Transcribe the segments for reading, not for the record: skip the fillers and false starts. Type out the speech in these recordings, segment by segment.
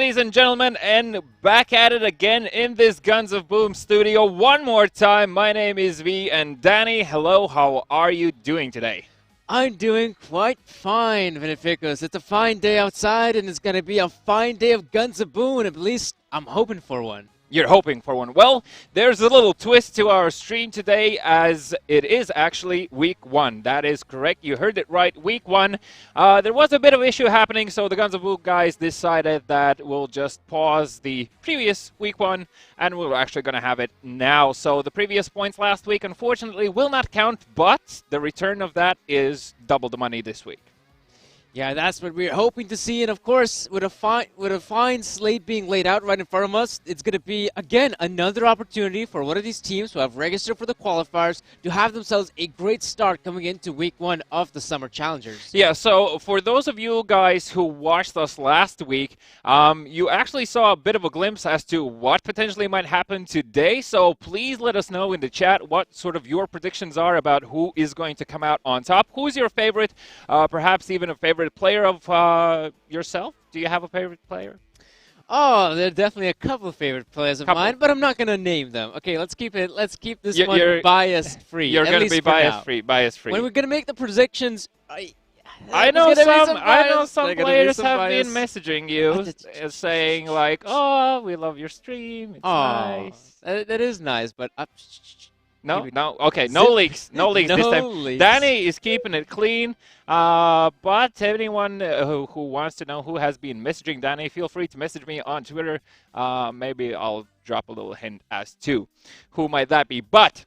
ladies and gentlemen, and back at it again in this Guns of Boom studio one more time. My name is V, and Danny, hello, how are you doing today? I'm doing quite fine, Beneficos. It's a fine day outside, and it's going to be a fine day of Guns of Boom, at least I'm hoping for one. You're hoping for one. Well, there's a little twist to our stream today, as it is actually week one. That is correct. You heard it right. Week one. There was a bit of issue happening, so the Guns of Boom guys decided that we'll just pause the previous week one, and we're actually going to have it now. So the previous points last week, unfortunately, will not count, but the return of that is double the money this week. Yeah, that's what we're hoping to see, and of course, with a fine slate being laid out right in front of us, it's going to be, again, another opportunity for one of these teams who have registered for the qualifiers to have themselves a great start coming into week one of the Summer Challengers. Yeah, so for those of you guys who watched us last week, you actually saw a bit of a glimpse as to what potentially might happen today, so please let us know in the chat what sort of your predictions are about who is going to come out on top. Who's your favorite, perhaps even a favorite player of yourself? Do you have a favorite player? Oh, there are definitely a couple of favorite players of mine, but I'm not going to name them. Okay, let's keep this one biased free. You're going to be biased free. When we're going to make the predictions, I know some players have been messaging you saying like, "Oh, we love your stream. It's nice." That is nice, but No, okay, no leaks this time. Danny is keeping it clean, but anyone who wants to know who has been messaging Danny, feel free to message me on Twitter. Maybe I'll drop a little hint as to who might that be. But,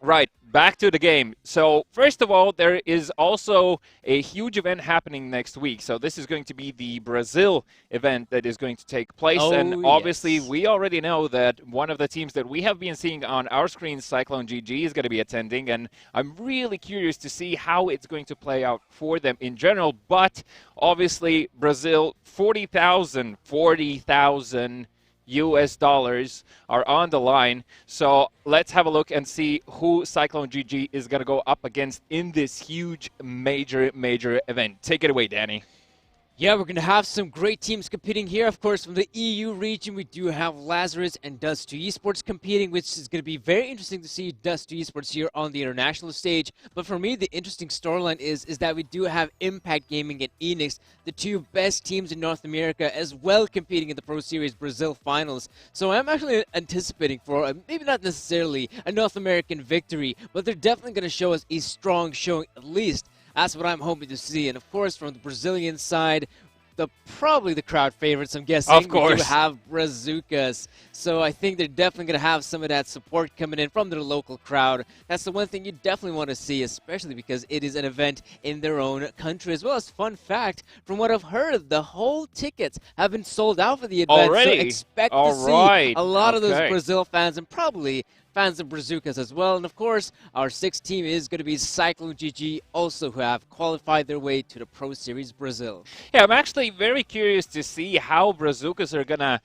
right, back to the game. So, first of all, there is also a huge event happening next week. So, this is going to be the Brazil event that is going to take place. And obviously, we already know that one of the teams that we have been seeing on our screen, Cyclone GG, is going to be attending. And I'm really curious to see how it's going to play out for them in general. But, obviously, Brazil, 40,000 US dollars are on the line. So let's have a look and see who Cyclone GG is going to go up against in this huge, major event. Take it away, Danny. Yeah, we're going to have some great teams competing here. Of course, from the EU region, we do have Lazarus and Dust2 Esports competing, which is going to be very interesting to see Dust2 Esports here on the international stage. But for me, the interesting storyline is that we do have Impact Gaming and Enix, the two best teams in North America, as well competing in the Pro Series Brazil finals. So I'm actually anticipating for, maybe not necessarily a North American victory, but they're definitely going to show us a strong showing at least. That's what I'm hoping to see. And, of course, from the Brazilian side, probably the crowd favorites, I'm guessing. Of course. We do have Brazucas. So I think they're definitely going to have some of that support coming in from their local crowd. That's the one thing you definitely want to see, especially because it is an event in their own country. As well as, fun fact, from what I've heard, the whole tickets have been sold out for the event. Already? So expect to see a lot of those Brazil fans and probably fans of Brazucas as well. And of course, our sixth team is going to be Cyclone GG, also who have qualified their way to the Pro Series Brazil. Yeah, I'm actually very curious to see how Brazucas are going to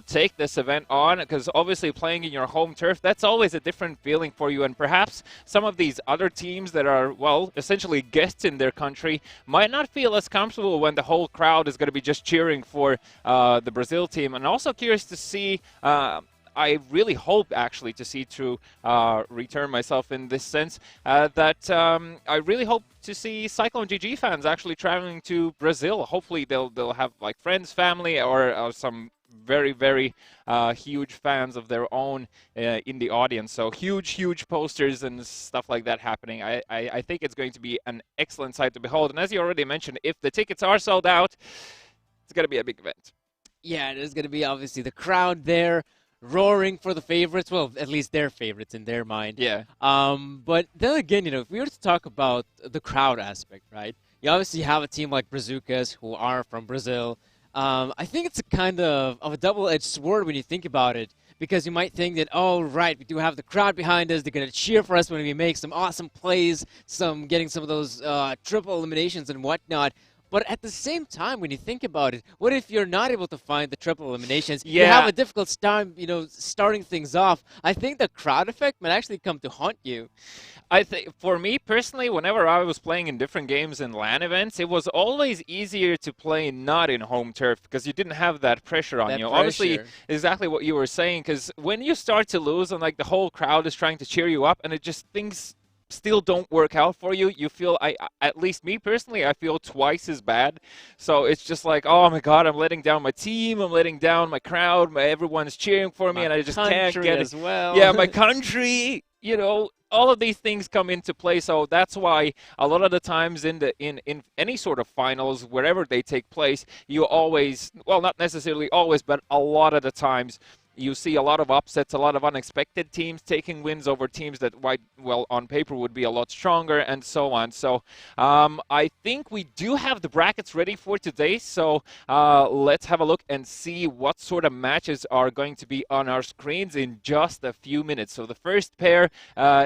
take this event on, because obviously playing in your home turf, that's always a different feeling for you. And perhaps some of these other teams that are, well, essentially guests in their country might not feel as comfortable when the whole crowd is going to be just cheering for the Brazil team. And also curious to see I really hope, actually, to see, to return myself in this sense, that I really hope to see Cyclone GG fans actually traveling to Brazil. Hopefully they'll have like friends, family, or some very huge fans of their own in the audience. So huge posters and stuff like that happening. I think it's going to be an excellent sight to behold. And as you already mentioned, if the tickets are sold out, it's going to be a big event. Yeah, there's going to be obviously the crowd there roaring for the favorites. Well, at least their favorites in their mind. Yeah. But then again, if we were to talk about the crowd aspect, right? You obviously have a team like Brazucas who are from Brazil. I think it's a kind of a double-edged sword when you think about it, because you might think that, oh, right, we do have the crowd behind us. They're going to cheer for us when we make some awesome plays, getting some of those triple eliminations and whatnot. But at the same time, when you think about it, what if you're not able to find the triple eliminations? You Yeah. have a difficult time, starting things off. I think the crowd effect might actually come to haunt you. I think for me personally, whenever I was playing in different games and LAN events, it was always easier to play not in home turf because you didn't have that pressure on That you. Obviously, pressure. exactly what you were saying, because when you start to lose and like the whole crowd is trying to cheer you up and it just things still don't work out for you, you feel at least me personally, I feel twice as bad. So it's just like, oh my God, I'm letting down my team, I'm letting down my crowd, everyone's cheering for me, My and I just can't country get it. as well. Yeah, my country, all of these things come into play. So that's why a lot of the times in any sort of finals, wherever they take place, you always, well, not necessarily always, but a lot of the times you see a lot of upsets, a lot of unexpected teams taking wins over teams that, well, on paper would be a lot stronger, and so on. So I think we do have the brackets ready for today. So let's have a look and see what sort of matches are going to be on our screens in just a few minutes. So the first pair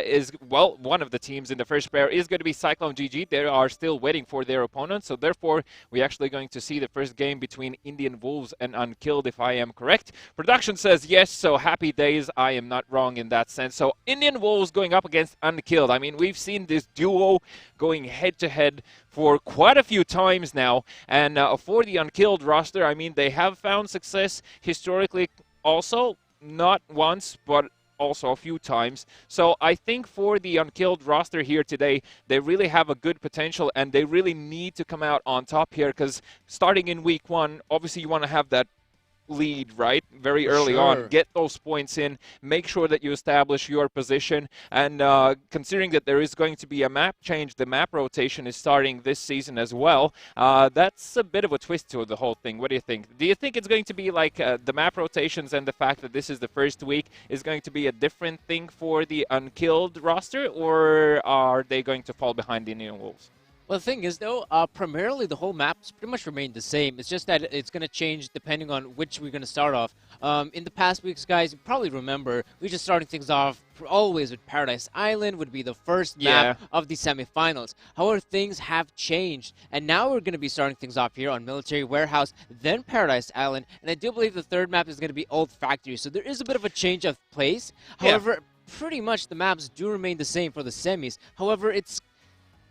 is, well, one of the teams in the first pair is going to be Cyclone GG. They are still waiting for their opponent. So therefore, we're actually going to see the first game between Indian Wolves and Unkilled, if I am correct. Production says yes, so happy days. I am not wrong in that sense. So Indian Wolves going up against Unkilled. I mean, we've seen this duo going head-to-head for quite a few times now. And for the Unkilled roster, I mean, they have found success historically also, not once, but also a few times. So I think for the Unkilled roster here today, they really have a good potential, and they really need to come out on top here, because starting in week one, obviously you want to have that lead, right? Very early on. Get those points in. Make sure that you establish your position. And considering that there is going to be a map change, the map rotation is starting this season as well. That's a bit of a twist to the whole thing. What do you think? Do you think it's going to be like the map rotations and the fact that this is the first week is going to be a different thing for the Unkilled roster, or are they going to fall behind the Indian Wolves? Well, the thing is, though, primarily the whole map's pretty much remained the same. It's just that it's going to change depending on which we're going to start off. In the past weeks, guys, you probably remember, we just starting things off always with Paradise Island would be the first map of the semifinals. However, things have changed, and now we're going to be starting things off here on Military Warehouse, then Paradise Island, and I do believe the third map is going to be Old Factory. So there is a bit of a change of place. However, pretty much the maps do remain the same for the semis. However, it's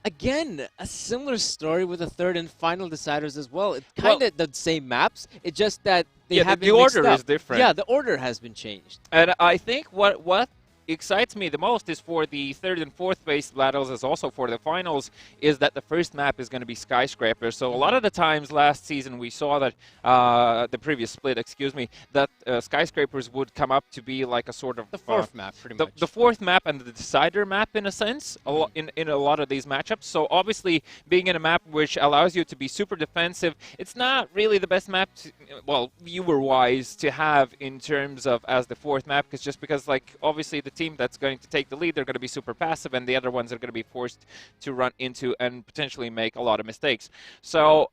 again, a similar story with the third and final deciders as well. It's kind of the same maps. It's just that they have been mixed up. The order is different. Yeah, the order has been changed. And I think what excites me the most is for the third and fourth place battles, as also for the finals, is that the first map is going to be Skyscraper. So a lot of the times last season we saw that the previous split, excuse me, that Skyscrapers would come up to be like a sort of the fourth map, pretty much. The fourth map and the decider map, in a sense, in a lot of these matchups. So obviously, being in a map which allows you to be super defensive, it's not really the best map, well, viewer-wise, to have in terms of as the fourth map, because like obviously the team that's going to take the lead, they're going to be super passive, and the other ones are going to be forced to run into and potentially make a lot of mistakes. So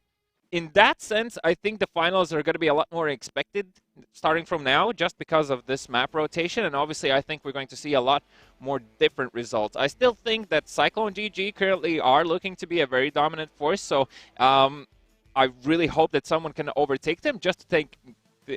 in that sense, I think the finals are going to be a lot more expected starting from now, just because of this map rotation. And obviously, I think we're going to see a lot more different results. I still think that Cyclone GG currently are looking to be a very dominant force. So I really hope that someone can overtake them just to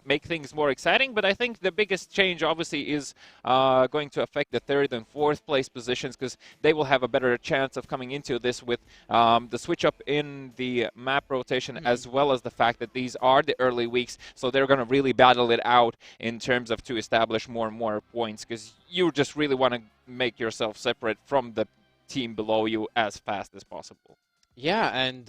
make things more exciting. But I think the biggest change obviously is going to affect the third and fourth place positions, because they will have a better chance of coming into this with the switch up in the map rotation, as well as the fact that these are the early weeks, so they're going to really battle it out in terms of to establish more and more points, because you just really want to make yourself separate from the team below you as fast as possible. Yeah, and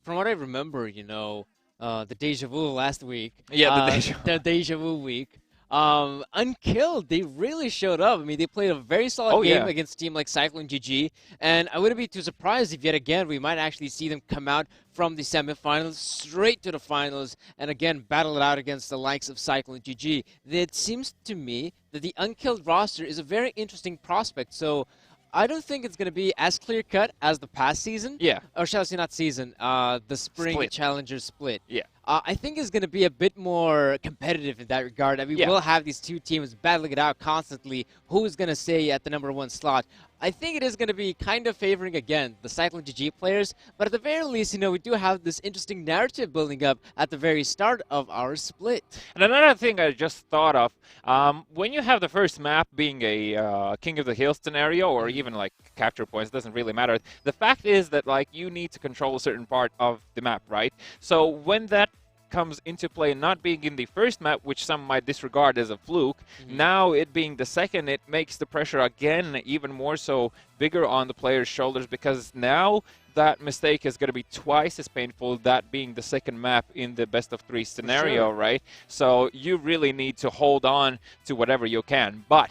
from what I remember, the Deja Vu last week. Yeah, the Deja Vu week. Unkilled, they really showed up. I mean, they played a very solid game against a team like Cyclone GG, and I wouldn't be too surprised if yet again we might actually see them come out from the semifinals straight to the finals and again battle it out against the likes of Cyclone GG. It seems to me that the Unkilled roster is a very interesting prospect, so I don't think it's going to be as clear-cut as the past season. Yeah. Or shall I say not season, the Spring Challenger split. Yeah. I think it's going to be a bit more competitive in that regard. I mean, we'll have these two teams battling it out constantly. Who's going to stay at the #1 slot? I think it is going to be kind of favoring, again, the Cyclone GG players, but at the very least, we do have this interesting narrative building up at the very start of our split. And another thing I just thought of, when you have the first map being a King of the Hill scenario, or even like capture points, doesn't really matter. The fact is that like you need to control a certain part of the map, right? So when that comes into play, not being in the first map, which some might disregard as a fluke, now it being the second, it makes the pressure again even more so bigger on the player's shoulders, because now that mistake is going to be twice as painful, that being the second map in the best of 3 scenario, right? So you really need to hold on to whatever you can. But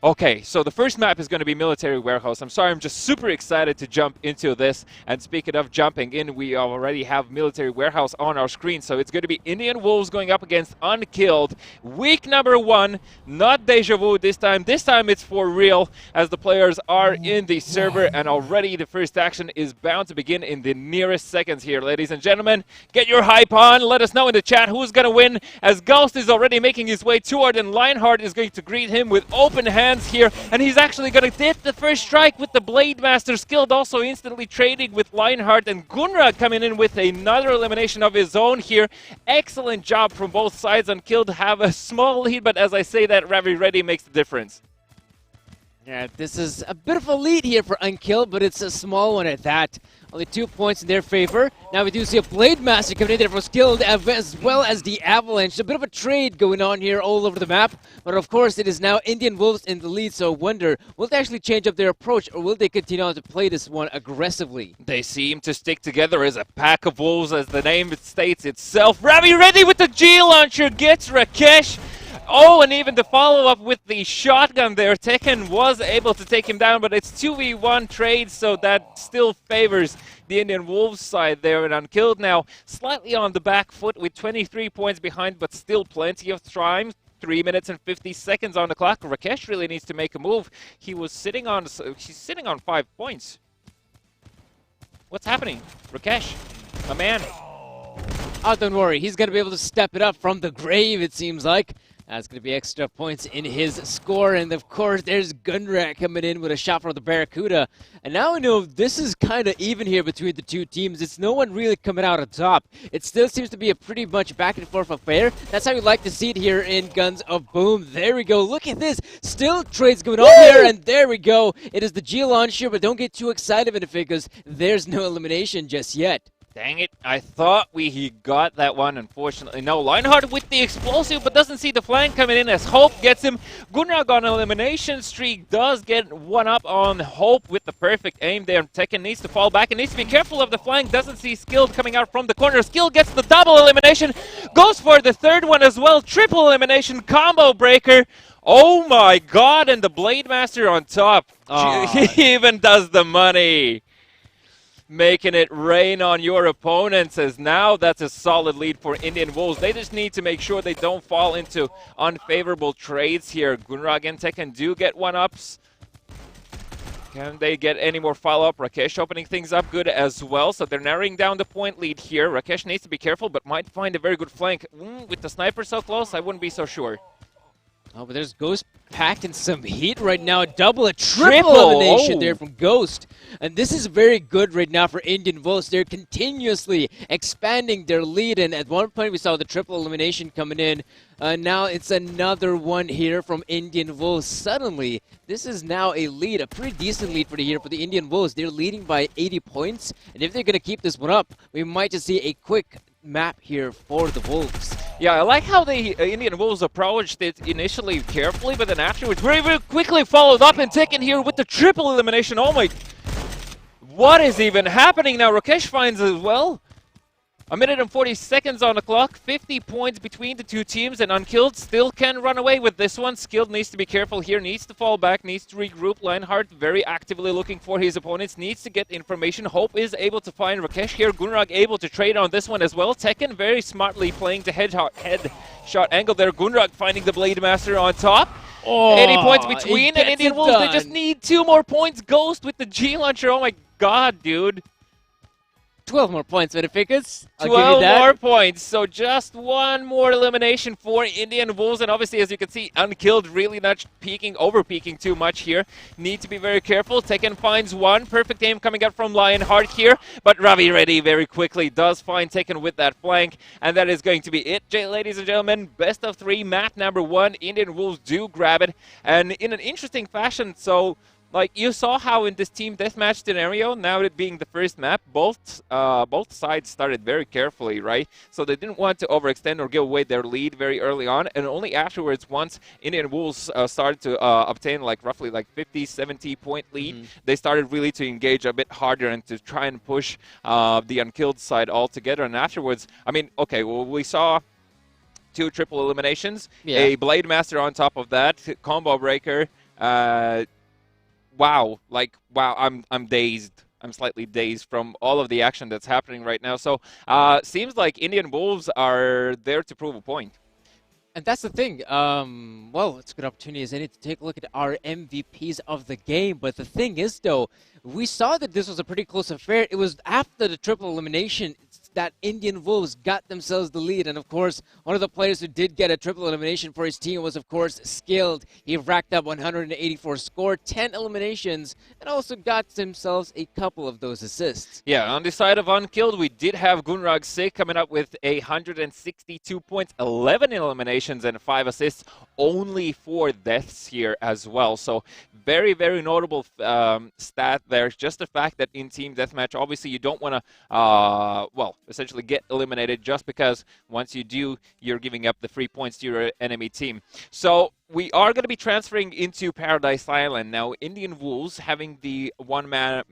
okay, so the first map is going to be Military Warehouse. I'm sorry, I'm just super excited to jump into this. And speaking of jumping in, we already have Military Warehouse on our screen. So it's going to be Indian Wolves going up against Unkilled. Week number 1, not deja vu this time. This time it's for real, as the players are in the server. And already the first action is bound to begin in the nearest seconds here, ladies and gentlemen. Get your hype on. Let us know in the chat who's going to win, as Ghost is already making his way toward, and Lionheart is going to greet him with open hands here, and he's actually going to hit the first strike with the Blade Master. Skilled also instantly trading with Lionheart, and Gunra coming in with another elimination of his own here. Excellent job from both sides. Unkilled have a small lead, but as I say that, Ravi Reddy makes the difference. Yeah, this is a bit of a lead here for Unkilled, but it's a small one at that. Only 2 points in their favor. Now we do see a Blade Master coming in there for Skilled, as well as the Avalanche. A bit of a trade going on here all over the map. But of course, it is now Indian Wolves in the lead, so I wonder, will they actually change up their approach, or will they continue on to play this one aggressively? They seem to stick together as a pack of wolves, as the name states itself. Ravi Reddy with the G-Launcher gets Rakesh. Oh, and even the follow-up with the shotgun there. Tekken was able to take him down, but it's 2v1 trade, so that still favors the Indian Wolves side there. And Unkilled now slightly on the back foot with 23 points behind, but still plenty of time. 3 minutes and 50 seconds on the clock. Rakesh really needs to make a move. He's sitting on 5 points. What's happening? Rakesh, my man. Oh, don't worry. He's going to be able to step it up from the grave, it seems like. That's going to be extra points in his score. And, of course, there's Gunrak coming in with a shot for the Barracuda. And now we know this is kind of even here between the two teams. It's no one really coming out on top. It still seems to be a pretty much back-and-forth affair. That's how we like to see it here in Guns of Boom. There we go. Look at this. Still trades going on here. And there we go. It is the G-Launcher, but don't get too excited with it because there's no elimination just yet. Dang it, I thought he got that one. Unfortunately, no. Lionheart with the explosive, but doesn't see the flank coming in as Hope gets him. Gunrag on elimination streak does get one up on Hope with the perfect aim there. Tekken needs to fall back and needs to be careful of the flank. Doesn't see Skilled coming out from the corner. Skilled gets the double elimination, goes for the third one as well. Triple elimination, combo breaker. Oh my god, and the Blade Master on top. He even does the money. Making it rain on your opponents, as now that's a solid lead for Indian Wolves. They just need to make sure they don't fall into unfavorable trades here. Gunrag and Tekken do get one-ups. Can they get any more follow-up? Rakesh opening things up good as well, so they're narrowing down the point lead here. Rakesh needs to be careful, but might find a very good flank. With the sniper so close, I wouldn't be so sure. Oh, but there's Ghost packing some heat right now. A triple elimination there from Ghost. And this is very good right now for Indian Wolves. They're continuously expanding their lead. And at one point, we saw the triple elimination coming in. Now it's another one here from Indian Wolves. Suddenly, this is now a lead, a pretty decent lead for the Indian Wolves. They're leading by 80 points. And if they're going to keep this one up, we might just see a quick map here for the Wolves. Yeah, I like how the Indian Wolves approached it initially carefully, but then afterwards very, very quickly followed up and taken here with the triple elimination. Oh my... What is even happening now? Rakesh finds as well. 1 minute and 40 seconds on the clock. 50 points between the two teams, and Unkilled still can run away with this one. Skilled needs to be careful here, needs to fall back, needs to regroup. Lionheart very actively looking for his opponents, needs to get information. Hope is able to find Rakesh here. Gunrag able to trade on this one as well. Tekken very smartly playing the head shot angle there. Gunrag finding the Blade Master on top. 80 points between, and Indian Wolves, they just need 2 more points. Ghost with the G-Launcher. Oh my god, dude. 12 more points, Benficas. I'll give you 12 that. more points, so just one more elimination for Indian Wolves, and obviously, as you can see, Unkilled really not over-peaking too much here. Need to be very careful. Tekken finds one. Perfect aim coming out from Lionheart here, but Ravi Reddy very quickly does find Tekken with that flank, and that is going to be it, ladies and gentlemen. Best of 3, map number 1. Indian Wolves do grab it, and in an interesting fashion, so... Like, you saw how in this team deathmatch scenario, now it being the first map, both sides started very carefully, right? So they didn't want to overextend or give away their lead very early on, and only afterwards, once Indian Wolves started to obtain like roughly like 50, 70 point lead, they started really to engage a bit harder and to try and push the Unkilled side altogether. And afterwards, I mean, okay, well, we saw 2 triple eliminations, a Blade Master on top of that, combo breaker. Wow, I'm dazed. I'm slightly dazed from all of the action that's happening right now. So, seems like Indian Wolves are there to prove a point. And that's the thing. Well, it's a good opportunity as any to take a look at our MVPs of the game. But the thing is, though, we saw that this was a pretty close affair. It was after the triple elimination that Indian Wolves got themselves the lead. And, of course, one of the players who did get a triple elimination for his team was, of course, Skilled. He racked up 184 score, 10 eliminations, and also got themselves a couple of those assists. Yeah, on the side of Unkilled, we did have Gunrag Sig coming up with 162 points, 11 eliminations, and 5 assists, only 4 deaths here as well. So very, very notable stat there. Just the fact that in Team Deathmatch, obviously you don't want to, well, essentially get eliminated just because once you do, you're giving up the 3 points to your enemy team. So we are going to be transferring into Paradise Island now. Indian Wolves having the one map,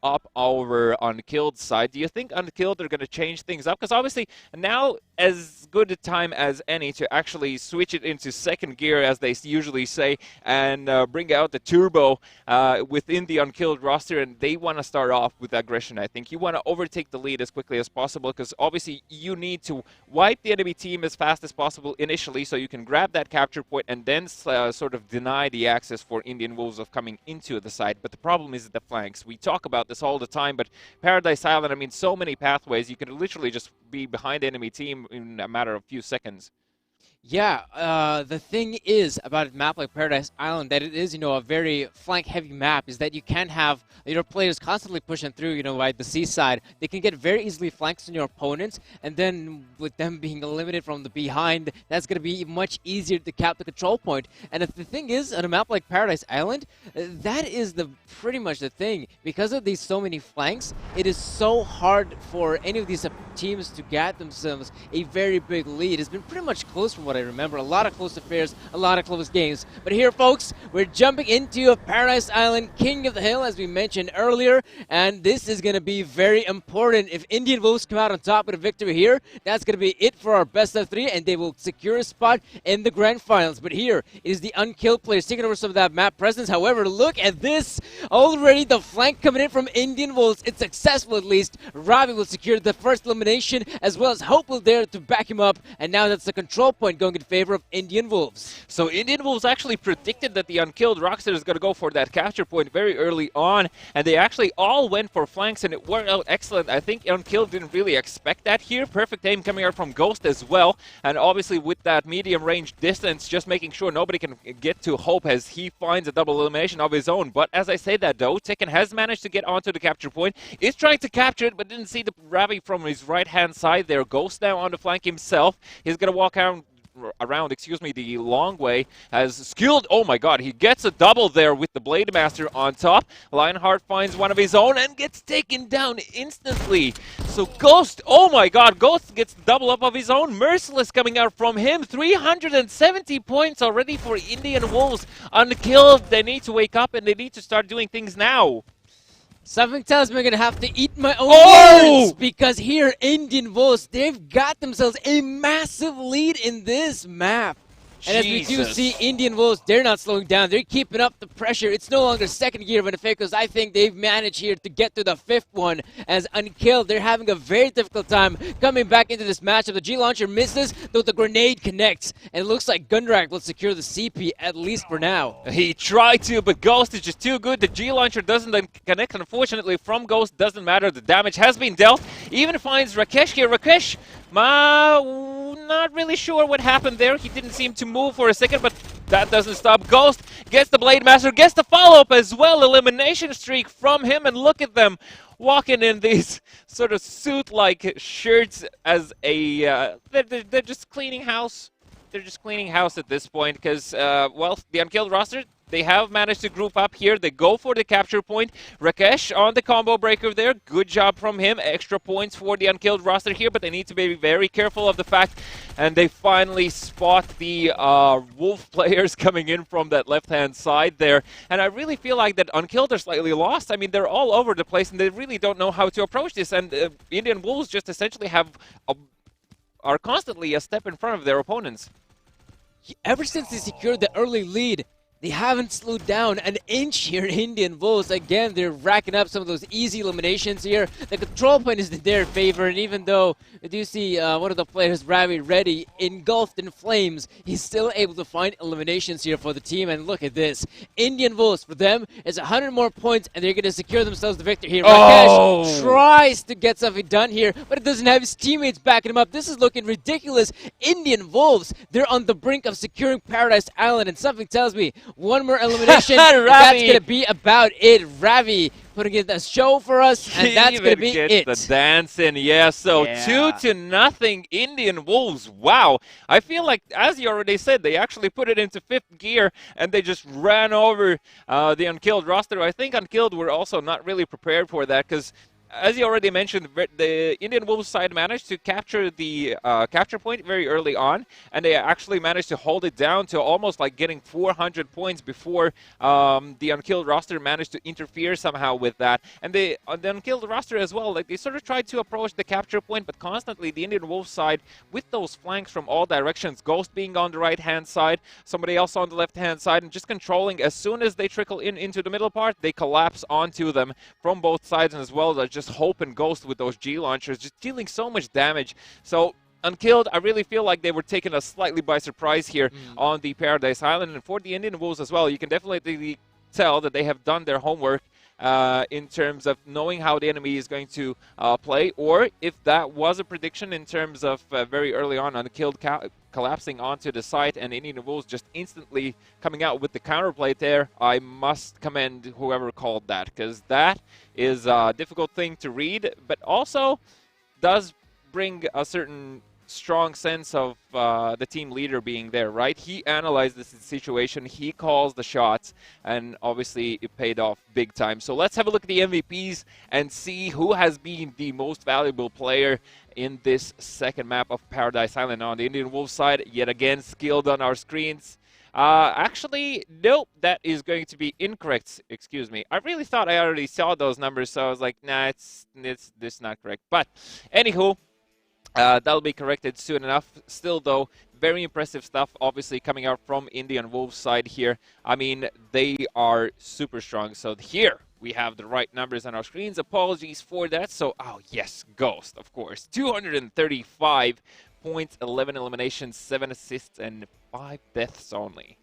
up over Unkilled side. Do you think Unkilled are going to change things up? Because obviously now as good a time as any to actually switch it into second gear, as they usually say, and bring out the turbo within the Unkilled roster, and they want to start off with aggression. I think you want to overtake the lead as quickly as possible, because obviously you need to wipe the enemy team as fast as possible initially so you can grab that capture point and then sort of deny the access for Indian Wolves of coming into the side. But the problem is the flanks. We talk about this all the time, but Paradise Island, I mean, so many pathways. You can literally just be behind the enemy team in a matter of a few seconds. Yeah, the thing is about a map like Paradise Island, that it is, a very flank-heavy map, is that you can have your players constantly pushing through, by the seaside. They can get very easily flanks on your opponents, and then with them being eliminated from the behind, that's going to be much easier to cap the control point. And the thing is, on a map like Paradise Island, that is pretty much the thing. Because of these so many flanks, it is so hard for any of these teams to get themselves a very big lead. It's been pretty much close from what I remember. A lot of close affairs, a lot of close games. But here, folks, we're jumping into Paradise Island, King of the Hill, as we mentioned earlier. And this is going to be very important. If Indian Wolves come out on top with a victory here, that's going to be it for our best of 3, and they will secure a spot in the grand finals. But here is the Unkilled players taking over some of that map presence. However, look at this. Already the flank coming in from Indian Wolves. It's successful, at least. Ravi will secure the first elimination, as well as Hope will there to back him up. And now that's the control point going in favor of Indian Wolves. So Indian Wolves actually predicted that the Unkilled Rockster is going to go for that capture point very early on, and they actually all went for flanks, and it worked out excellent. I think Unkilled didn't really expect that here. Perfect aim coming out from Ghost as well, and obviously with that medium range distance, just making sure nobody can get to Hope as he finds a double elimination of his own. But as I say that though, Tekken has managed to get onto the capture point, is trying to capture it, but didn't see the Ravi from his right hand side there. Ghost now on the flank himself. He's going to walk around the long way as Skilled. Oh my god, he gets a double there with the Blade Master on top. Lionheart finds one of his own and gets taken down instantly. So Ghost, oh my god, Ghost gets the double up of his own. Merciless coming out from him. 370 points already for Indian Wolves. Unkilled, they need to wake up and they need to start doing things now. Something tells me I'm going to have to eat my own words, because here, Indian Wolves, they've got themselves a massive lead in this map. And as we do see, Jesus. Indian Wolves, they're not slowing down. They're keeping up the pressure. It's no longer second gear of Benfica's. I think they've managed here to get to the fifth one. As Unkilled, they're having a very difficult time coming back into this matchup. The G-Launcher misses, though the grenade connects. And it looks like Gundrack will secure the CP, at least for now. He tried to, but Ghost is just too good. The G-Launcher doesn't then connect. Unfortunately, from Ghost, doesn't matter. The damage has been dealt. Even finds Rakesh here. Rakesh, not really sure what happened there. He didn't seem to move for a second, but that doesn't stop. Ghost gets the Blade Master, gets the follow-up as well. Elimination streak from him, and look at them walking in these sort of suit-like shirts as a... they're just cleaning house. They're just cleaning house at this point because, well, the Unkilled roster, they have managed to group up here. They go for the capture point. Rakesh on the combo breaker there. Good job from him. Extra points for the Unkilled roster here, but they need to be very careful of the fact. And they finally spot the Wolf players coming in from that left-hand side there. And I really feel like that Unkilled are slightly lost. I mean, they're all over the place, and they really don't know how to approach this. And Indian Wolves just essentially are constantly a step in front of their opponents. Ever since they secured the early lead, they haven't slowed down an inch here, Indian Wolves. Again, they're racking up some of those easy eliminations here. The control point is in their favor, and even though we do see one of the players, Ravi Reddy, engulfed in flames, he's still able to find eliminations here for the team. And look at this. Indian Wolves, for them, is 100 more points, and they're going to secure themselves the victory here. Rakesh tries to get something done here, but it doesn't have his teammates backing him up. This is looking ridiculous. Indian Wolves, they're on the brink of securing Paradise Island, and something tells me one more elimination, that's going to be about it. Ravi putting in a show for us, and that's going to be it. The dancing, yeah. So 2-0 Indian Wolves. Wow. I feel like, as you already said, they actually put it into fifth gear, and they just ran over the Unkilled roster. I think Unkilled were also not really prepared for that, because as you already mentioned, the Indian Wolves side managed to capture the capture point very early on, and they actually managed to hold it down to almost like getting 400 points before the Unkilled roster managed to interfere somehow with that. And the Unkilled roster as well, like they sort of tried to approach the capture point, but constantly the Indian Wolves side, with those flanks from all directions, Ghost being on the right-hand side, somebody else on the left-hand side, and just controlling. As soon as they trickle into the middle part, they collapse onto them from both sides, and as well as just Hope and Ghost with those G-launchers, just dealing so much damage. So Unkilled, I really feel like they were taken us slightly by surprise here on the Paradise Island. And for the Indian Wolves as well, you can definitely tell that they have done their homework in terms of knowing how the enemy is going to play, or if that was a prediction in terms of very early on Unkilled collapsing onto the site and Indian Wolves just instantly coming out with the counterplay there. I must commend whoever called that, because that is a difficult thing to read, but also does bring a certain strong sense of the team leader being there, right? He analyzed this situation, he calls the shots, and obviously it paid off big time. So let's have a look at the MVPs and see who has been the most valuable player in this second map of Paradise Island. On the Indian Wolves side, yet again, Skilled on our screens. Actually, nope, that is going to be incorrect. Excuse me. I really thought I already saw those numbers, so I was like, nah, it's not correct. But anywho, that'll be corrected soon enough. Still, though, very impressive stuff, obviously, coming out from Indian Wolves side here. I mean, they are super strong. So here we have the right numbers on our screens. Apologies for that. So, oh, yes, Ghost, of course. 235 points, 11 eliminations, 7 assists, and 5 deaths only.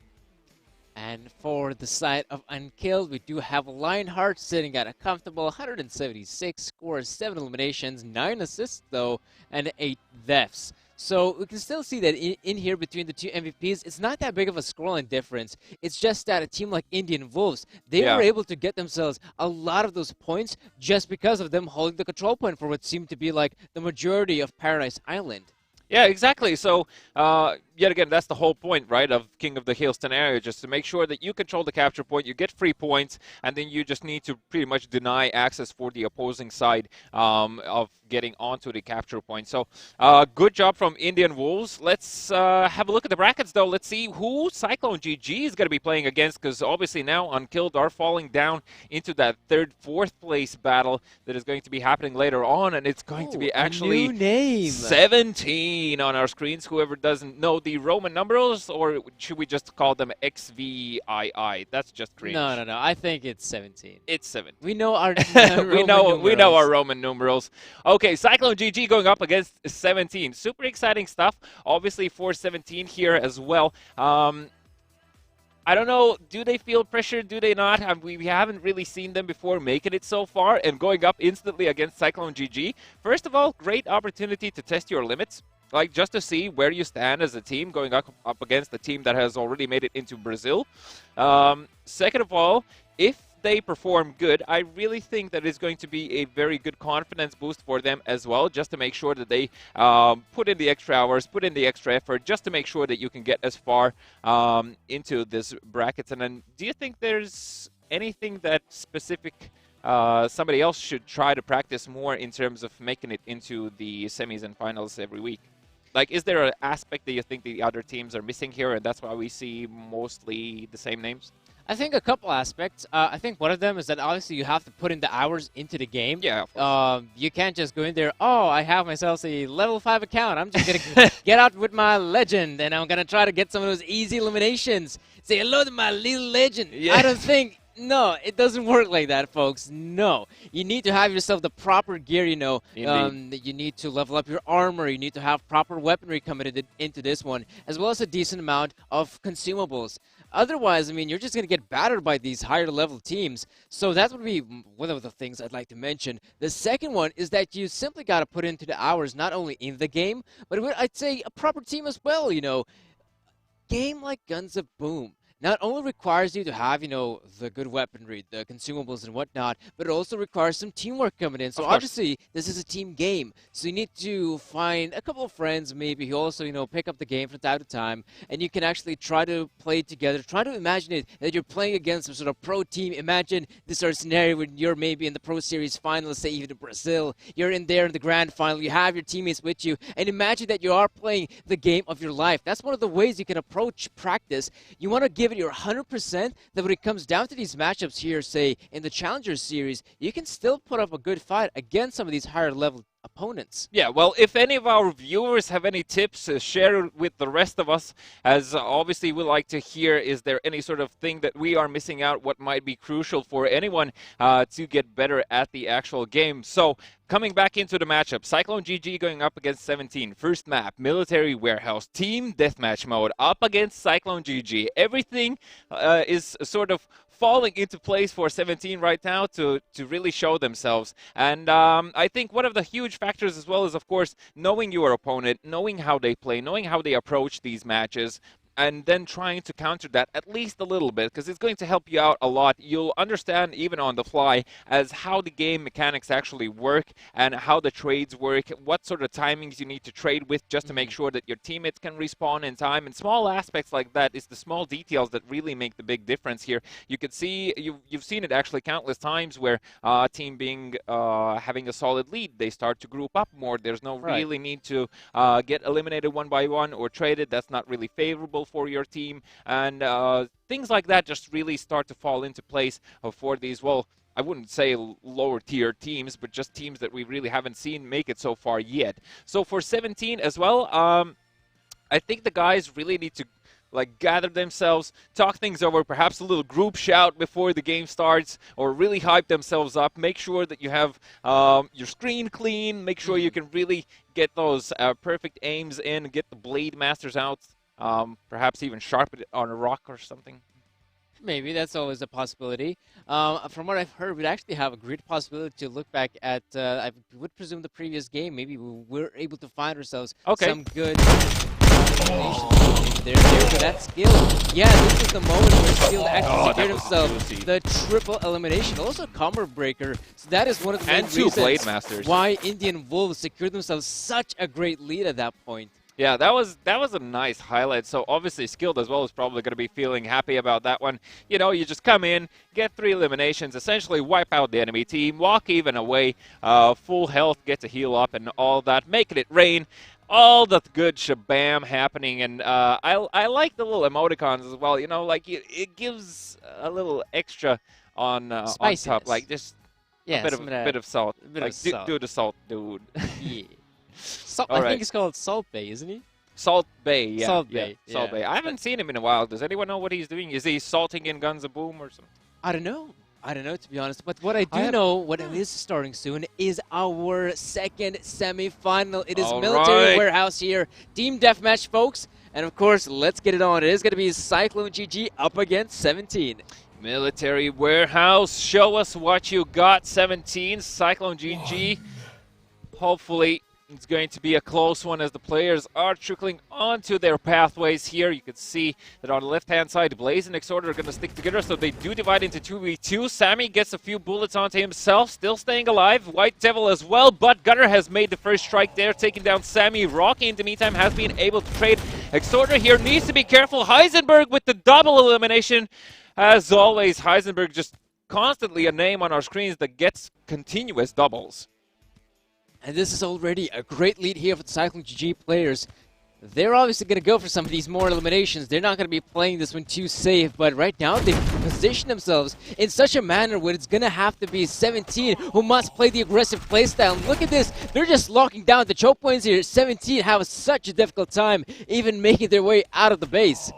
And for the side of Unkilled, we do have Lionheart sitting at a comfortable 176 scores, 7 eliminations, 9 assists though, and 8 deaths. So we can still see that in here between the two MVPs, it's not that big of a scoreline difference. It's just that a team like Indian Wolves, they were able to get themselves a lot of those points just because of them holding the control point for what seemed to be like the majority of Paradise Island. Yeah, exactly. So, yet again, that's the whole point, right, of King of the Hill scenario, just to make sure that you control the capture point, you get free points, and then you just need to pretty much deny access for the opposing side of getting onto the capture point. So, good job from Indian Wolves. Let's have a look at the brackets, though. Let's see who Cyclone GG is going to be playing against, because obviously now Unkilled are falling down into that third, fourth place battle that is going to be happening later on, and it's going to be actually a new name. 17 on our screens. Whoever doesn't know the Roman numerals, or should we just call them XVII? That's just cringe. No. I think it's 17. It's 17. We know our we know numerals. our Roman numerals. Okay, Cyclone GG going up against 17. Super exciting stuff. Obviously for 17 here as well. I don't know, do they feel pressure? Do they not? We haven't really seen them before making it so far and going up instantly against Cyclone GG. First of all, great opportunity to test your limits. Like, just to see where you stand as a team going up against a team that has already made it into Brazil. Second of all, if they perform good, I really think that it's going to be a very good confidence boost for them as well, just to make sure that they put in the extra hours, put in the extra effort, just to make sure that you can get as far into this brackets. And then, do you think there's anything that specific somebody else should try to practice more in terms of making it into the semis and finals every week? Like, is there an aspect that you think the other teams are missing here, and that's why we see mostly the same names? I think a couple aspects. I think one of them is that obviously you have to put in the hours into the game. Yeah, of course. You can't just go in there, oh, I have myself a level 5 account. I'm just going to get out with my legend, and I'm going to try to get some of those easy eliminations. Say hello to my little legend. Yeah. I don't think... No, it doesn't work like that, folks. No. You need to have yourself the proper gear, you know. You need to level up your armor. You need to have proper weaponry coming into this one, as well as a decent amount of consumables. Otherwise, I mean, you're just going to get battered by these higher level teams. So that would be one of the things I'd like to mention. The second one is that you simply got to put into the hours, not only in the game, but I'd say a proper team as well, you know. Game like Guns of Boom not only requires you to have, you know, the good weaponry, the consumables and whatnot, but it also requires some teamwork coming in. So obviously, this is a team game. So you need to find a couple of friends, maybe, who also, you know, pick up the game from time to time, and you can actually try to play together. Try to imagine it that you're playing against some sort of pro team. Imagine this sort of scenario when you're maybe in the Pro Series final, say even in Brazil. You're in there in the grand final. You have your teammates with you, and imagine that you are playing the game of your life. That's one of the ways you can approach practice. You want to give it your 100%, that when it comes down to these matchups here, say in the Challenger Series, you can still put up a good fight against some of these higher level opponents. Yeah, well, if any of our viewers have any tips, share it with the rest of us, as obviously we like to hear, is there any sort of thing that we are missing out, what might be crucial for anyone to get better at the actual game. So, coming back into the matchup, Cyclone GG going up against 17. First map, Military Warehouse, Team Deathmatch mode, up against Cyclone GG. Everything is sort of falling into place for 17 right now to really show themselves. And I think one of the huge factors as well is, of course, knowing your opponent, knowing how they play, knowing how they approach these matches, and then trying to counter that at least a little bit, because it's going to help you out a lot. You'll understand even on the fly as how the game mechanics actually work and how the trades work, what sort of timings you need to trade with just to make sure that your teammates can respawn in time. And small aspects like that is the small details that really make the big difference here. You could see, you've seen it actually countless times where a team being having a solid lead, they start to group up more. There's no really need to get eliminated one by one or traded. That's not really favorable for your team, and things like that just really start to fall into place for these, well, I wouldn't say lower tier teams, but just teams that we really haven't seen make it so far yet. So for 17 as well, I think the guys really need to like gather themselves, talk things over, perhaps a little group shout before the game starts, or really hype themselves up. Make sure that you have your screen clean, make sure you can really get those perfect aims in, get the blade masters out. Perhaps even sharpen it on a rock or something. Maybe, that's always a possibility. From what I've heard, we'd actually have a great possibility to look back at, I would presume, the previous game. Maybe we were able to find ourselves some good eliminations. There for that skill. Yeah, this is the moment where Skill actually secured himself the triple elimination. Also combo breaker. So that is one of the main reasons blade masters. Why Indian Wolves secured themselves such a great lead at that point. Yeah, that was a nice highlight. So obviously Skilled as well is probably going to be feeling happy about that one. You know, you just come in, get 3 eliminations, essentially wipe out the enemy team, walk even away, full health, get to heal up and all that, making it rain. All the good shabam happening, and I like the little emoticons as well. You know, like it gives a little extra on top, like just a bit of salt. Do the salt, dude. Yeah. I think it's called Salt Bay, isn't he? Salt Bay, yeah. Salt Yeah, Bay, Salt yeah. Bay. I haven't seen him in a while. Does anyone know what he's doing? Is he salting in Guns of Boom or something? I don't know. I don't know, to be honest. But what I I do have- know, what is starting soon, is our second semi-final. It is All Military right. Warehouse here. Team Deathmatch, folks. And, of course, let's get it on. It is going to be Cyclone GG up against 17. Military Warehouse, show us what you got. 17, Cyclone GG. Hopefully, it's going to be a close one as the players are trickling onto their pathways here. You can see that on the left-hand side, Blaze and Exorder are going to stick together, so they do divide into 2v2. Sammy gets a few bullets onto himself, still staying alive. White Devil as well, but Gunner has made the first strike there, taking down Sammy. Rocky, in the meantime, has been able to trade. Exorder here needs to be careful. Heisenberg with the double elimination. As always, Heisenberg just constantly a name on our screens that gets continuous doubles. And this is already a great lead here for the Cyclone GG players. They're obviously going to go for some of these more eliminations. They're not going to be playing this one too safe, but right now they've positioned themselves in such a manner where it's going to have to be 17 who must play the aggressive playstyle. And look at this. They're just locking down the choke points here. 17 have such a difficult time even making their way out of the base.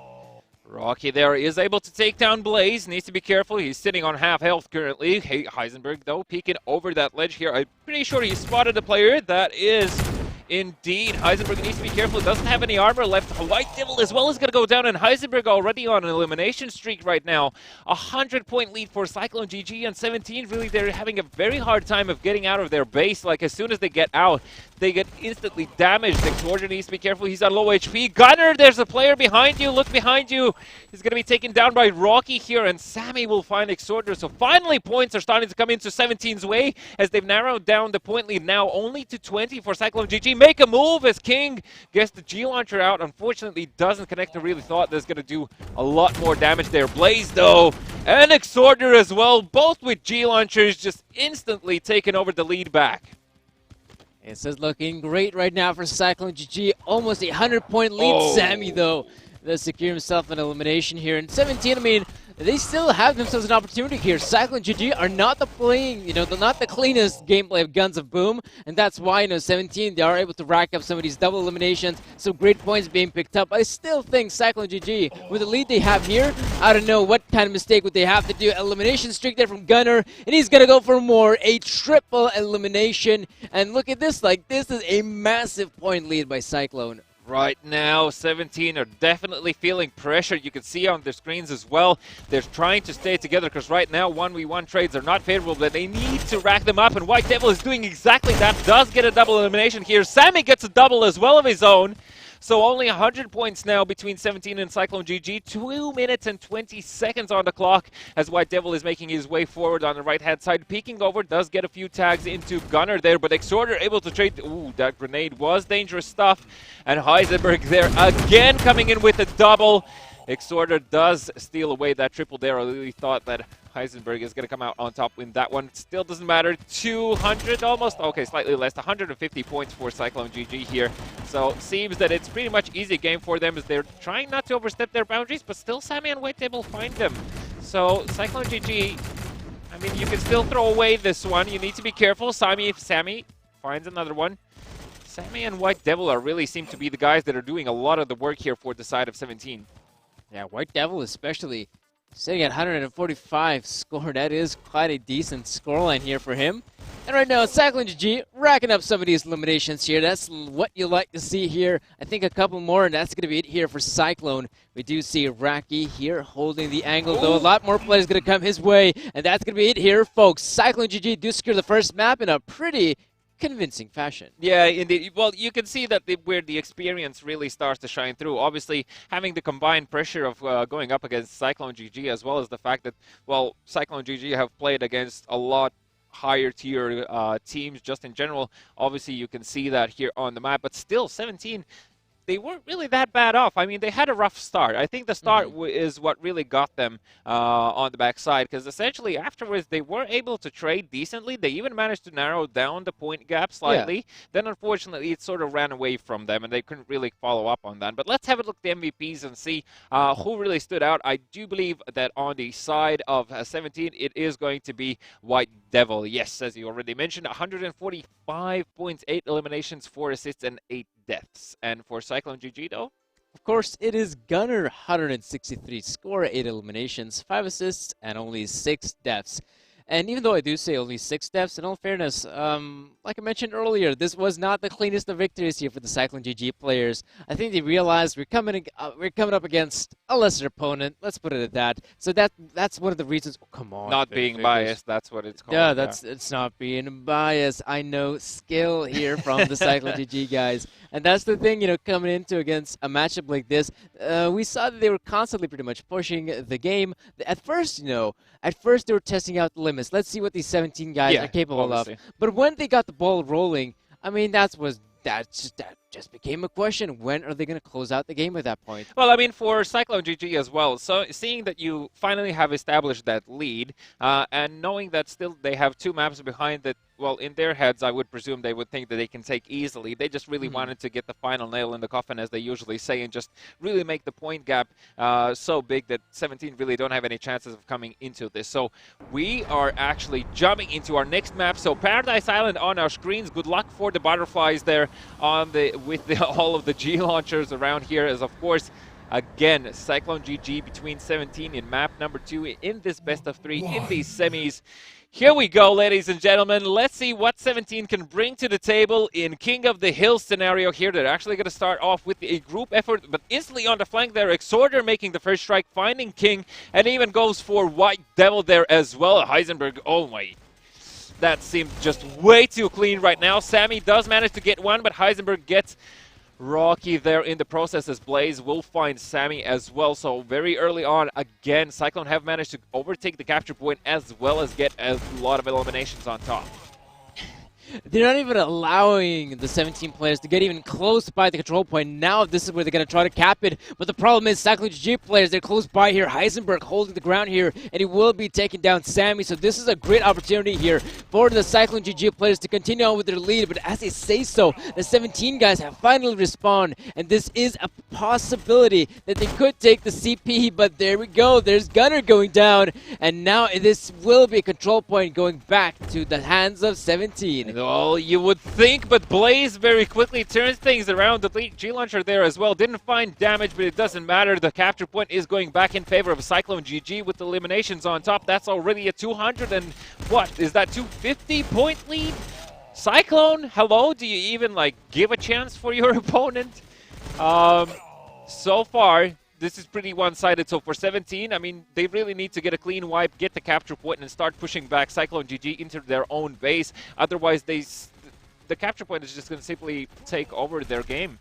Rocky there is able to take down Blaze. Needs to be careful. He's sitting on half health currently. Hey, Heisenberg, though, peeking over that ledge here. I'm pretty sure he spotted a player. That is indeed Heisenberg. Needs to be careful. Doesn't have any armor left. White Devil as well is going to go down, and Heisenberg already on an elimination streak right now. 100-point lead for Cyclone GG, and 17 really they're having a very hard time of getting out of their base. Like, as soon as they get out, they get instantly damaged. Exorder needs to be careful. He's on low HP. Gunner, there's a player behind you. Look behind you. He's going to be taken down by Rocky here, and Sammy will find Exorder. So finally, points are starting to come into 17's way as they've narrowed down the point lead now only to 20 for Cyclone GG. Make a move as King gets the G-Launcher out. Unfortunately, doesn't connect. I really thought that's going to do a lot more damage there. Blaze, though, and Exorder as well, both with G-Launchers, just instantly taking over the lead back. This is looking great right now for Cyclone GG. Almost a 100-point lead. Oh. Sammy, though, does secure himself an elimination here. And 17, I mean, they still have themselves an opportunity here. Cyclone GG are not the playing, they're not the cleanest gameplay of Guns of Boom, and that's why, 17, they are able to rack up some of these double eliminations, some great points being picked up. I still think Cyclone GG, with the lead they have here, I don't know what kind of mistake would they have to do. Elimination streak there from Gunner, and he's gonna go for more, a triple elimination, and look at this, this is a massive point lead by Cyclone. Right now, 17 are definitely feeling pressure. You can see on their screens as well. They're trying to stay together because right now 1v1 trades are not favorable, but they need to rack them up, and White Devil is doing exactly that. Does get a double elimination here. Sammy gets a double as well of his own. So only 100 points now between 17 and Cyclone GG. 2 minutes and 20 seconds on the clock as White Devil is making his way forward on the right-hand side. Peeking over, does get a few tags into Gunner there, but Exorder able to trade. Ooh, that grenade was dangerous stuff. And Heisenberg there again coming in with a double. Exorder does steal away that triple there. I really thought that Heisenberg is going to come out on top in that one. Still doesn't matter. 200 almost. Okay, slightly less. 150 points for Cyclone GG here. So seems that it's pretty much easy game for them as they're trying not to overstep their boundaries, but still Sammy and White Devil find them. So Cyclone GG, I mean, you can still throw away this one. You need to be careful. Sammy finds another one. Sammy and White Devil really seem to be the guys that are doing a lot of the work here for the side of 17. Yeah, White Devil especially sitting at 145 score. That is quite a decent scoreline here for him. And right now, Cyclone GG racking up some of these eliminations here. That's what you like to see here. I think a couple more, and that's going to be it here for Cyclone. We do see Raki here holding the angle, though. A lot more players going to come his way, and that's going to be it here, folks. Cyclone GG do secure the first map in a pretty convincing fashion. Yeah, indeed. Well, you can see that where the experience really starts to shine through. Obviously, having the combined pressure of going up against Cyclone GG, as well as the fact that, well, Cyclone GG have played against a lot higher tier teams just in general. Obviously, you can see that here on the map, but still, 17, they weren't really that bad off. I mean, they had a rough start. I think the start is what really got them on the backside, because essentially afterwards they were able to trade decently. They even managed to narrow down the point gap slightly. Yeah. Then unfortunately it sort of ran away from them and they couldn't really follow up on that. But let's have a look at the MVPs and see who really stood out. I do believe that on the side of 17 it is going to be White Devil. Yes, as you already mentioned, 145 points, 8 eliminations, 4 assists, and 8 deaths. And for Cyclone GG, though? Of course, it is Gunner, 163 score, 8 eliminations, 5 assists, and only 6 deaths. And even though I do say only 6 deaths, in all fairness, like I mentioned earlier, this was not the cleanest of victories here for the Cyclone GG players. I think they realized we're coming up against a lesser opponent. Let's put it at that. So that's one of the reasons. Oh, come on, not being biased. That's what it's called. Yeah, it's not being biased. I know skill here from the Cyclone GG guys. And that's the thing, coming into against a matchup like this, we saw that they were constantly pretty much pushing the game. At first, they were testing out the limits. Let's see what these 17 guys are capable of. But when they got the ball rolling, I mean, that just became a question. When are they going to close out the game at that point? Well, I mean, for Cyclone GG as well, so seeing that you finally have established that lead, and knowing that still they have 2 maps behind that, well, in their heads, I would presume they would think that they can take easily. They just really wanted to get the final nail in the coffin, as they usually say, and just really make the point gap so big that 17 really don't have any chances of coming into this. So we are actually jumping into our next map. So Paradise Island on our screens. Good luck for the butterflies there with all of the G launchers around here, as of course, again, Cyclone GG between 17 in map number 2 in this best of 3 in these semis. Here we go, ladies and gentlemen. Let's see what 17 can bring to the table in King of the Hill scenario here. They're actually going to start off with a group effort, but instantly on the flank there, Exorder making the first strike, finding King, and even goes for White Devil there as well. Heisenberg, oh my. That seemed just way too clean right now. Sammy does manage to get one, but Heisenberg gets Rocky there in the process, as Blaze will find Sammy as well. So very early on, again, Cyclone have managed to overtake the capture point as well as get a lot of eliminations on top. They're not even allowing the 17 players to get even close by the control point. Now this is where they're going to try to cap it. But the problem is Cyclone GG players, they're close by here. Heisenberg holding the ground here, and he will be taking down Sammy. So this is a great opportunity here for the Cyclone GG players to continue on with their lead. But as they say so, the 17 guys have finally respawned, and this is a possibility that they could take the CP. But there we go. There's Gunner going down, and now this will be a control point going back to the hands of 17. Well, you would think, but Blaze very quickly turns things around. The G-Launcher there as well. Didn't find damage, but it doesn't matter. The capture point is going back in favor of Cyclone GG with eliminations on top. That's already a 200 and what? Is that 250 point lead? Cyclone, hello? Do you even, give a chance for your opponent? So far, this is pretty one-sided. So for 17, I mean, they really need to get a clean wipe, get the capture point, and start pushing back Cyclone GG into their own base. Otherwise, the capture point is just going to simply take over their game.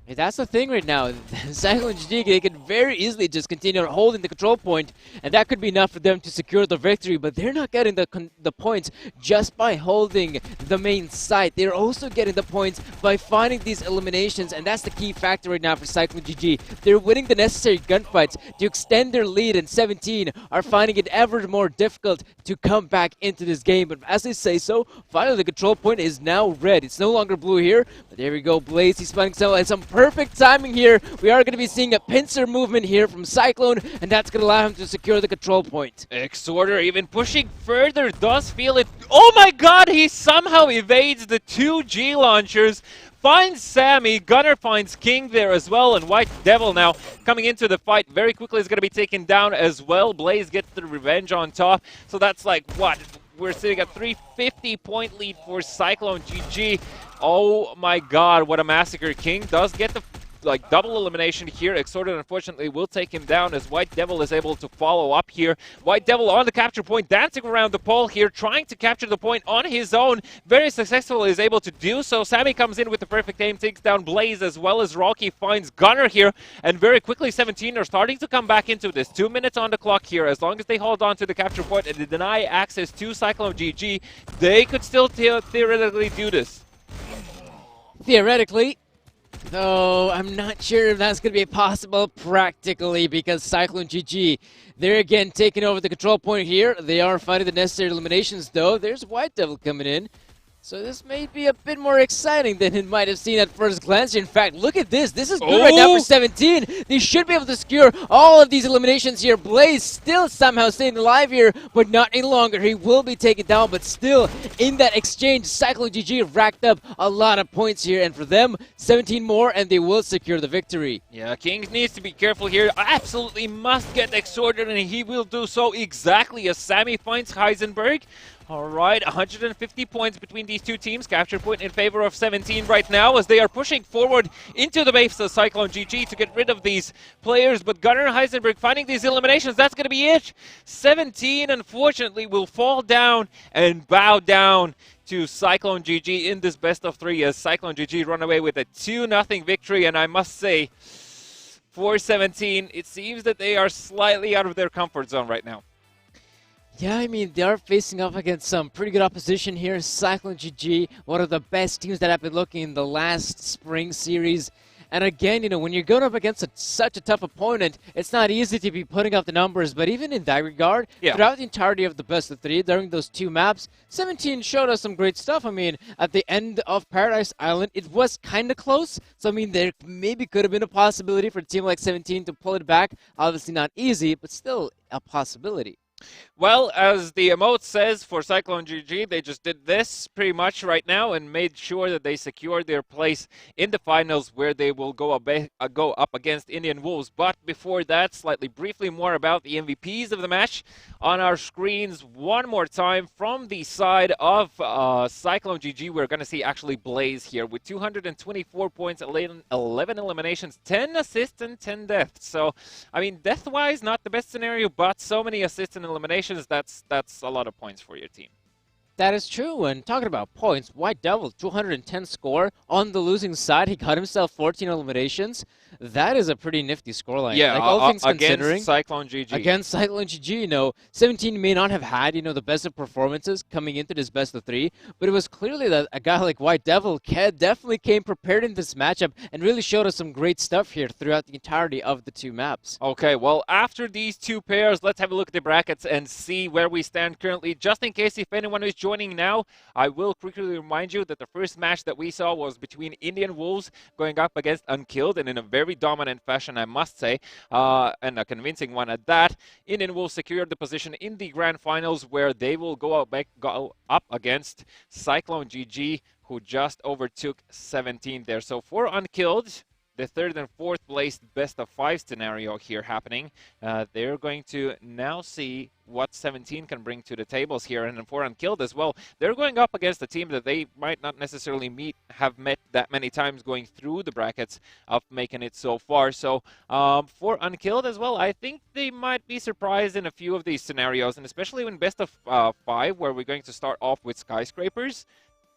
Hey, that's the thing right now. Cyclone GG, they can very easily just continue holding the control point, and that could be enough for them to secure the victory, but they're not getting the points just by holding the main site. They're also getting the points by finding these eliminations, and that's the key factor right now for Cyclone GG. They're winning the necessary gunfights to extend their lead, and 17 are finding it ever more difficult to come back into this game. But as they say so, finally the control point is now red. It's no longer blue here, but there we go. Blaze, he's finding some perfect timing here. We are going to be seeing a pincer movement here from Cyclone, and that's going to allow him to secure the control point. Exorder even pushing further, does feel it. Oh my god, he somehow evades the 2 G-launchers. Finds Sammy, Gunner finds King there as well, and White Devil now coming into the fight very quickly is going to be taken down as well. Blaze gets the revenge on top, so that's what? We're sitting at 350 point lead for Cyclone GG. Oh my god, what a massacre. King does get the double elimination here. Exorder unfortunately will take him down as White Devil is able to follow up here. White Devil on the capture point, dancing around the pole here, trying to capture the point on his own. Very successful, is able to do so. Sammy comes in with the perfect aim, takes down Blaze as well as Rocky finds Gunner here, and very quickly 17 are starting to come back into this. 2 minutes on the clock here. As long as they hold on to the capture point and they deny access to Cyclone GG, they could still theoretically do this. Theoretically, though I'm not sure if that's going to be possible practically, because Cyclone GG, they're again taking over the control point here. They are finding the necessary eliminations though. There's White Devil coming in. So this may be a bit more exciting than it might have seemed at first glance. In fact, look at this. This is good right now for 17. They should be able to secure all of these eliminations here. Blaze still somehow staying alive here, but not any longer. He will be taken down, but still in that exchange, Cyclone GG racked up a lot of points here. And for them, 17 more, and they will secure the victory. Yeah, King needs to be careful here. Absolutely must get extorted, and he will do so exactly as Sammy finds Heisenberg. All right, 150 points between these two teams. Capture point in favor of 17 right now as they are pushing forward into the base of Cyclone GG to get rid of these players. But Gunnar Heisenberg finding these eliminations, that's going to be it. 17, unfortunately, will fall down and bow down to Cyclone GG in this best of 3 as Cyclone GG run away with a 2-0 victory. And I must say, for 17, it seems that they are slightly out of their comfort zone right now. Yeah, I mean, they are facing off against some pretty good opposition here. Cyclone GG, one of the best teams that have been looking in the last spring series. And again, you know, when you're going up against such a tough opponent, it's not easy to be putting up the numbers. But even in that regard, throughout the entirety of the best of 3, during those 2 maps, 17 showed us some great stuff. I mean, at the end of Paradise Island, it was kind of close. So, I mean, there maybe could have been a possibility for a team like 17 to pull it back. Obviously not easy, but still a possibility. Well, as the emote says for Cyclone GG, they just did this pretty much right now and made sure that they secured their place in the finals where they will go up against Indian Wolves. But before that, slightly briefly more about the MVPs of the match on our screens one more time. From the side of Cyclone GG, we're going to see actually Blaze here with 224 points, 11 eliminations, 10 assists, and 10 deaths. So, I mean, death-wise, not the best scenario, but so many assists and eliminations, that's a lot of points for your team. That is true, and talking about points, White Devil, 210 score. On the losing side, he got himself 14 eliminations. That is a pretty nifty scoreline. Yeah, like, all things against considering, Cyclone GG. Against Cyclone GG, you know, 17 may not have had, you know, the best of performances coming into this best of 3, but it was clearly that a guy like White Devil definitely came prepared in this matchup and really showed us some great stuff here throughout the entirety of the 2 maps. Okay, well, after these 2 pairs, let's have a look at the brackets and see where we stand currently. Just in case if anyone is joining now, I will quickly remind you that the first match that we saw was between Indian Wolves going up against Unkilled, and in a very dominant fashion, I must say, and a convincing one at that. Indian Wolves secured the position in the grand finals where they will go up against Cyclone GG, who just overtook 17 there. So for Unkilled, the 3rd and 4th placed best of 5 scenario here happening. They're going to now see what 17 can bring to the tables here. And then for Unkilled as well, they're going up against a team that they might not necessarily have met that many times going through the brackets of making it so far. So for Unkilled as well, I think they might be surprised in a few of these scenarios, and especially when best of 5, where we're going to start off with Skyscrapers.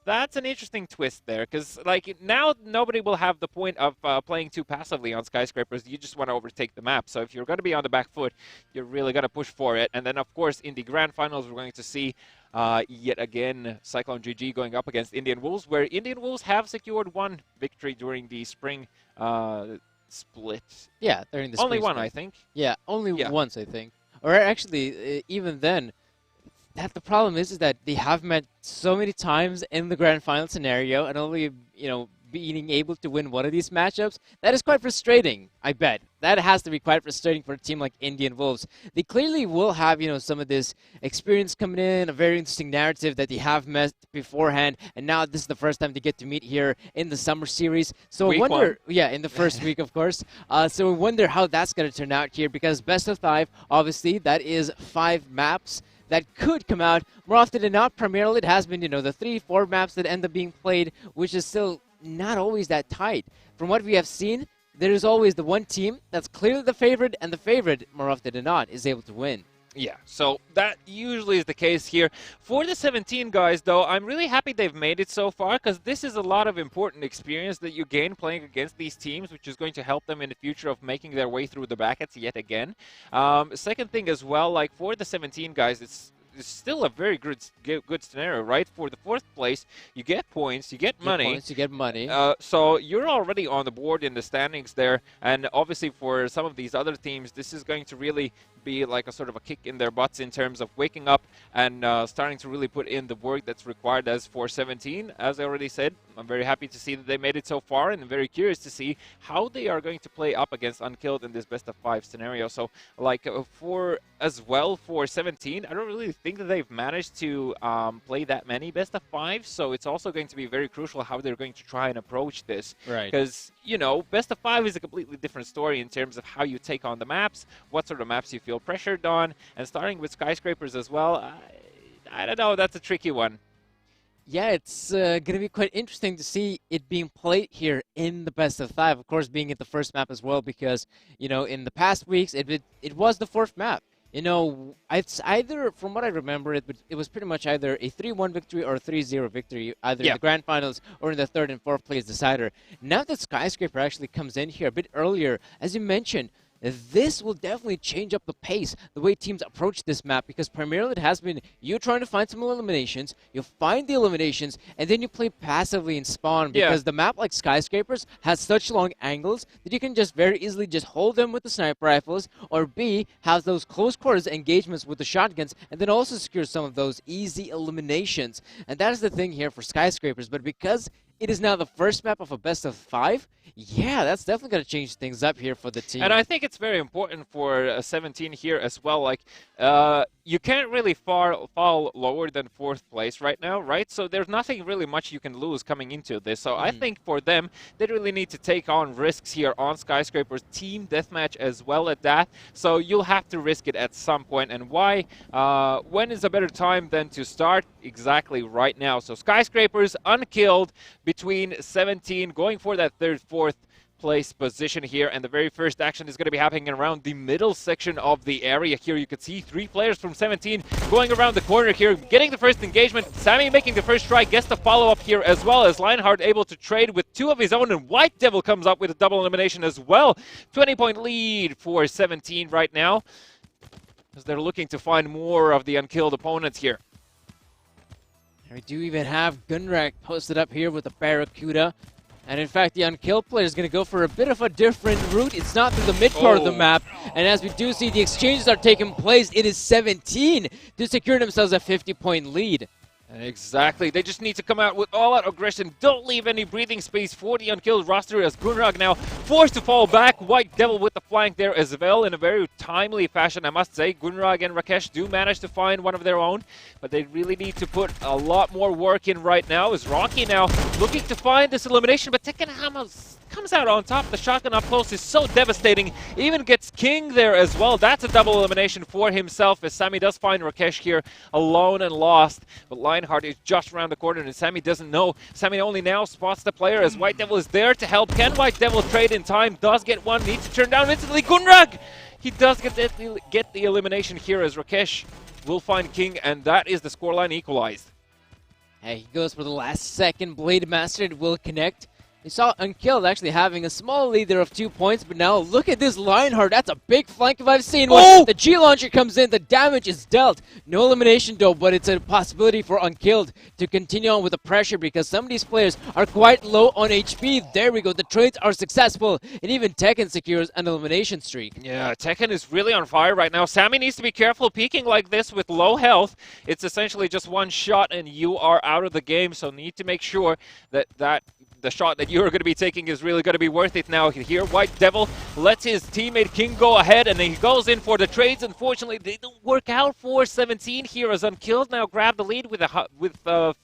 That's an interesting twist there, because like now nobody will have the point of playing too passively on Skyscrapers. You just want to overtake the map. So if you're going to be on the back foot, you're really going to push for it. And then, of course, in the grand finals, we're going to see yet again Cyclone GG going up against Indian Wolves, where Indian Wolves have secured 1 victory during the spring split. Yeah, during the spring only one, split. I think. Yeah, only once, I think. Or actually, even then, the problem is that they have met so many times in the grand final scenario and only, you know, being able to win one of these matchups. That is quite frustrating, I bet. That has to be quite frustrating for a team like Indian Wolves. They clearly will have, you know, some of this experience coming in, a very interesting narrative that they have met beforehand, and now this is the first time they get to meet here in the summer series. So I wonder, in the first week, of course. So I wonder how that's going to turn out here, because best of 5, obviously, that is 5 maps that could come out. More often than not, primarily it has been, you know, the 3-4 maps that end up being played, which is still not always that tight. From what we have seen, there is always the one team that's clearly the favorite, and the favorite, more often than not, is able to win. Yeah, so that usually is the case here. For the 17 guys, though, I'm really happy they've made it so far, because this is a lot of important experience that you gain playing against these teams, which is going to help them in the future of making their way through the brackets yet again. Second thing as well, like for the 17 guys, it's still a very good scenario, right? For the 4th place, you get points, you get money. You get money. So you're already on the board in the standings there. And obviously for some of these other teams, this is going to really be like a sort of a kick in their butts in terms of waking up and starting to really put in the work that's required as for 17. As I already said, I'm very happy to see that they made it so far, and I'm very curious to see how they are going to play up against Unkilled in this best-of-5 scenario. So, like, for 17, I don't really think that they've managed to play that many best-of-5, so it's also going to be very crucial how they're going to try and approach this. Right. Because, you know, best-of-5 is a completely different story in terms of how you take on the maps, what sort of maps you feel pressured on, and starting with skyscrapers as well, I don't know, that's a tricky one. Yeah, it's going to be quite interesting to see it being played here in the best-of-5. Of course, being at the first map as well, because, you know, in the past weeks, it was the fourth map. You know, it's either, from what I remember, it was pretty much either a 3-1 victory or a 3-0 victory, either in the grand finals or in the third and fourth place decider. Now that Skyscraper actually comes in here a bit earlier, as you mentioned, this will definitely change up the pace, the way teams approach this map, because primarily it has been you trying to find some eliminations, you find the eliminations, and then you play passively in spawn, because the map, like Skyscrapers, has such long angles that you can just very easily just hold them with the sniper rifles, or B, have those close quarters engagements with the shotguns, and then also secure some of those easy eliminations. And that is the thing here for Skyscrapers, but because it is now the first map of a best-of-5, yeah, that's definitely going to change things up here for the team. And I think it's very important for 17 here as well. Like, you can't really fall lower than fourth place right now, right? So there's nothing really much you can lose coming into this. So I think for them, they really need to take on risks here on Skyscrapers. Team deathmatch as well at that. So you'll have to risk it at some point. And why? When is a better time than to start? Exactly right now. So Skyscrapers, Unkilled, between 17, going for that third, fourth place position here, and the very first action is going to be happening around the middle section of the area. Here you can see 3 players from 17 going around the corner here, getting the first engagement. Sammy making the first try, gets the follow-up here, as well as Lionheart able to trade with 2 of his own, and White Devil comes up with a double elimination as well. 20-point lead for 17 right now, as they're looking to find more of the Unkilled opponents here. We do even have Gunrak posted up here with the Barracuda. And in fact, the Unkilled player is going to go for a bit of a different route. It's not through the mid part of the map. And as we do see, the exchanges are taking place. It is 17 to secure themselves a 50-point lead. Exactly. They just need to come out with all-out aggression. Don't leave any breathing space for the Unkilled roster, as Gunrag now forced to fall back. White Devil with the flank there as well in a very timely fashion, I must say. Gunrag and Rakesh do manage to find one of their own, but they really need to put a lot more work in right now, as Rocky now looking to find this elimination, but Tekken Hammers comes out on top. The shotgun up close is so devastating. Even gets King there as well. That's a double elimination for himself, as Sammy does find Rakesh here alone and lost. But Lionheart is just around the corner, and Sammy doesn't know. Sammy only now spots the player, as White Devil is there to help. Can White Devil trade in time? Does get one. Needs to turn down instantly. Gunrag! He does get the elimination here, as Rakesh will find King, and that is the scoreline equalized. Hey, he goes for the last second. Blade Master, it will connect. We saw Unkilled actually having a small lead there of 2 points, but now look at this Lionheart. That's a big flank if I've seen one. Oh! The G-Launcher comes in, the damage is dealt. No elimination though, but it's a possibility for Unkilled to continue on with the pressure, because some of these players are quite low on HP. There we go, the trades are successful, and even Tekken secures an elimination streak. Yeah, Tekken is really on fire right now. Sammy needs to be careful peeking like this with low health. It's essentially just one shot and you are out of the game, so need to make sure that the shot that you're going to be taking is really going to be worth it now. Here, White Devil lets his teammate King go ahead, and he goes in for the trades. Unfortunately, they don't work out for 17 here, as Unkilled now grab the lead with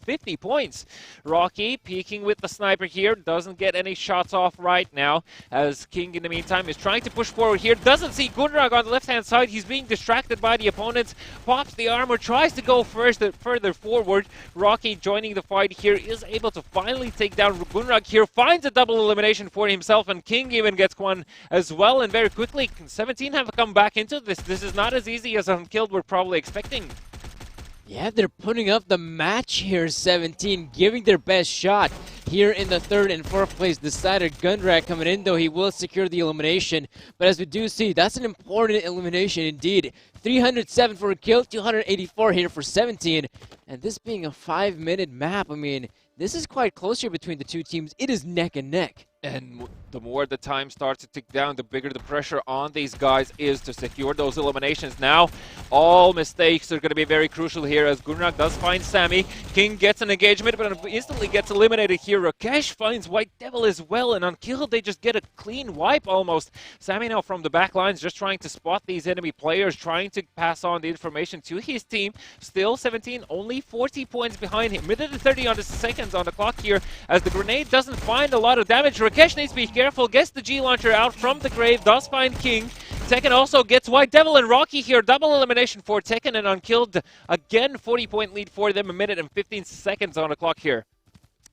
50 points. Rocky peeking with the sniper here, doesn't get any shots off right now, as King in the meantime is trying to push forward here. Doesn't see Gunrag on the left-hand side. He's being distracted by the opponents. Pops the armor, tries to go further forward. Rocky joining the fight here is able to finally take down Gunrag here, finds a double elimination for himself, and King even gets one as well, and very quickly 17 have come back into this. This is not as easy as Unkilled were probably expecting. Yeah, they're putting up the match here, 17, giving their best shot here in the third and fourth place decider. Gunrak coming in, though he will secure the elimination. But as we do see, that's an important elimination indeed. 307 for a kill, 284 here for 17. And this being a 5-minute map, I mean, this is quite close here between the two teams. It is neck and neck. And the more the time starts to tick down, the bigger the pressure on these guys is to secure those eliminations. Now, all mistakes are going to be very crucial here as Gurnag does find Sammy. King gets an engagement, but instantly gets eliminated here. Rakesh finds White Devil as well, and Unkilled, they just get a clean wipe almost. Sammy now from the back lines just trying to spot these enemy players, trying to pass on the information to his team. Still 17, only 40 points behind him. Minute and 30 on the seconds on the clock here as the grenade doesn't find a lot of damage. Rakesh needs to be careful, gets the G-Launcher out from the grave, does find King. Tekken also gets White Devil and Rocky here. Double elimination for Tekken and Unkilled. Again, 40-point lead for them. A minute and 15 seconds on the clock here.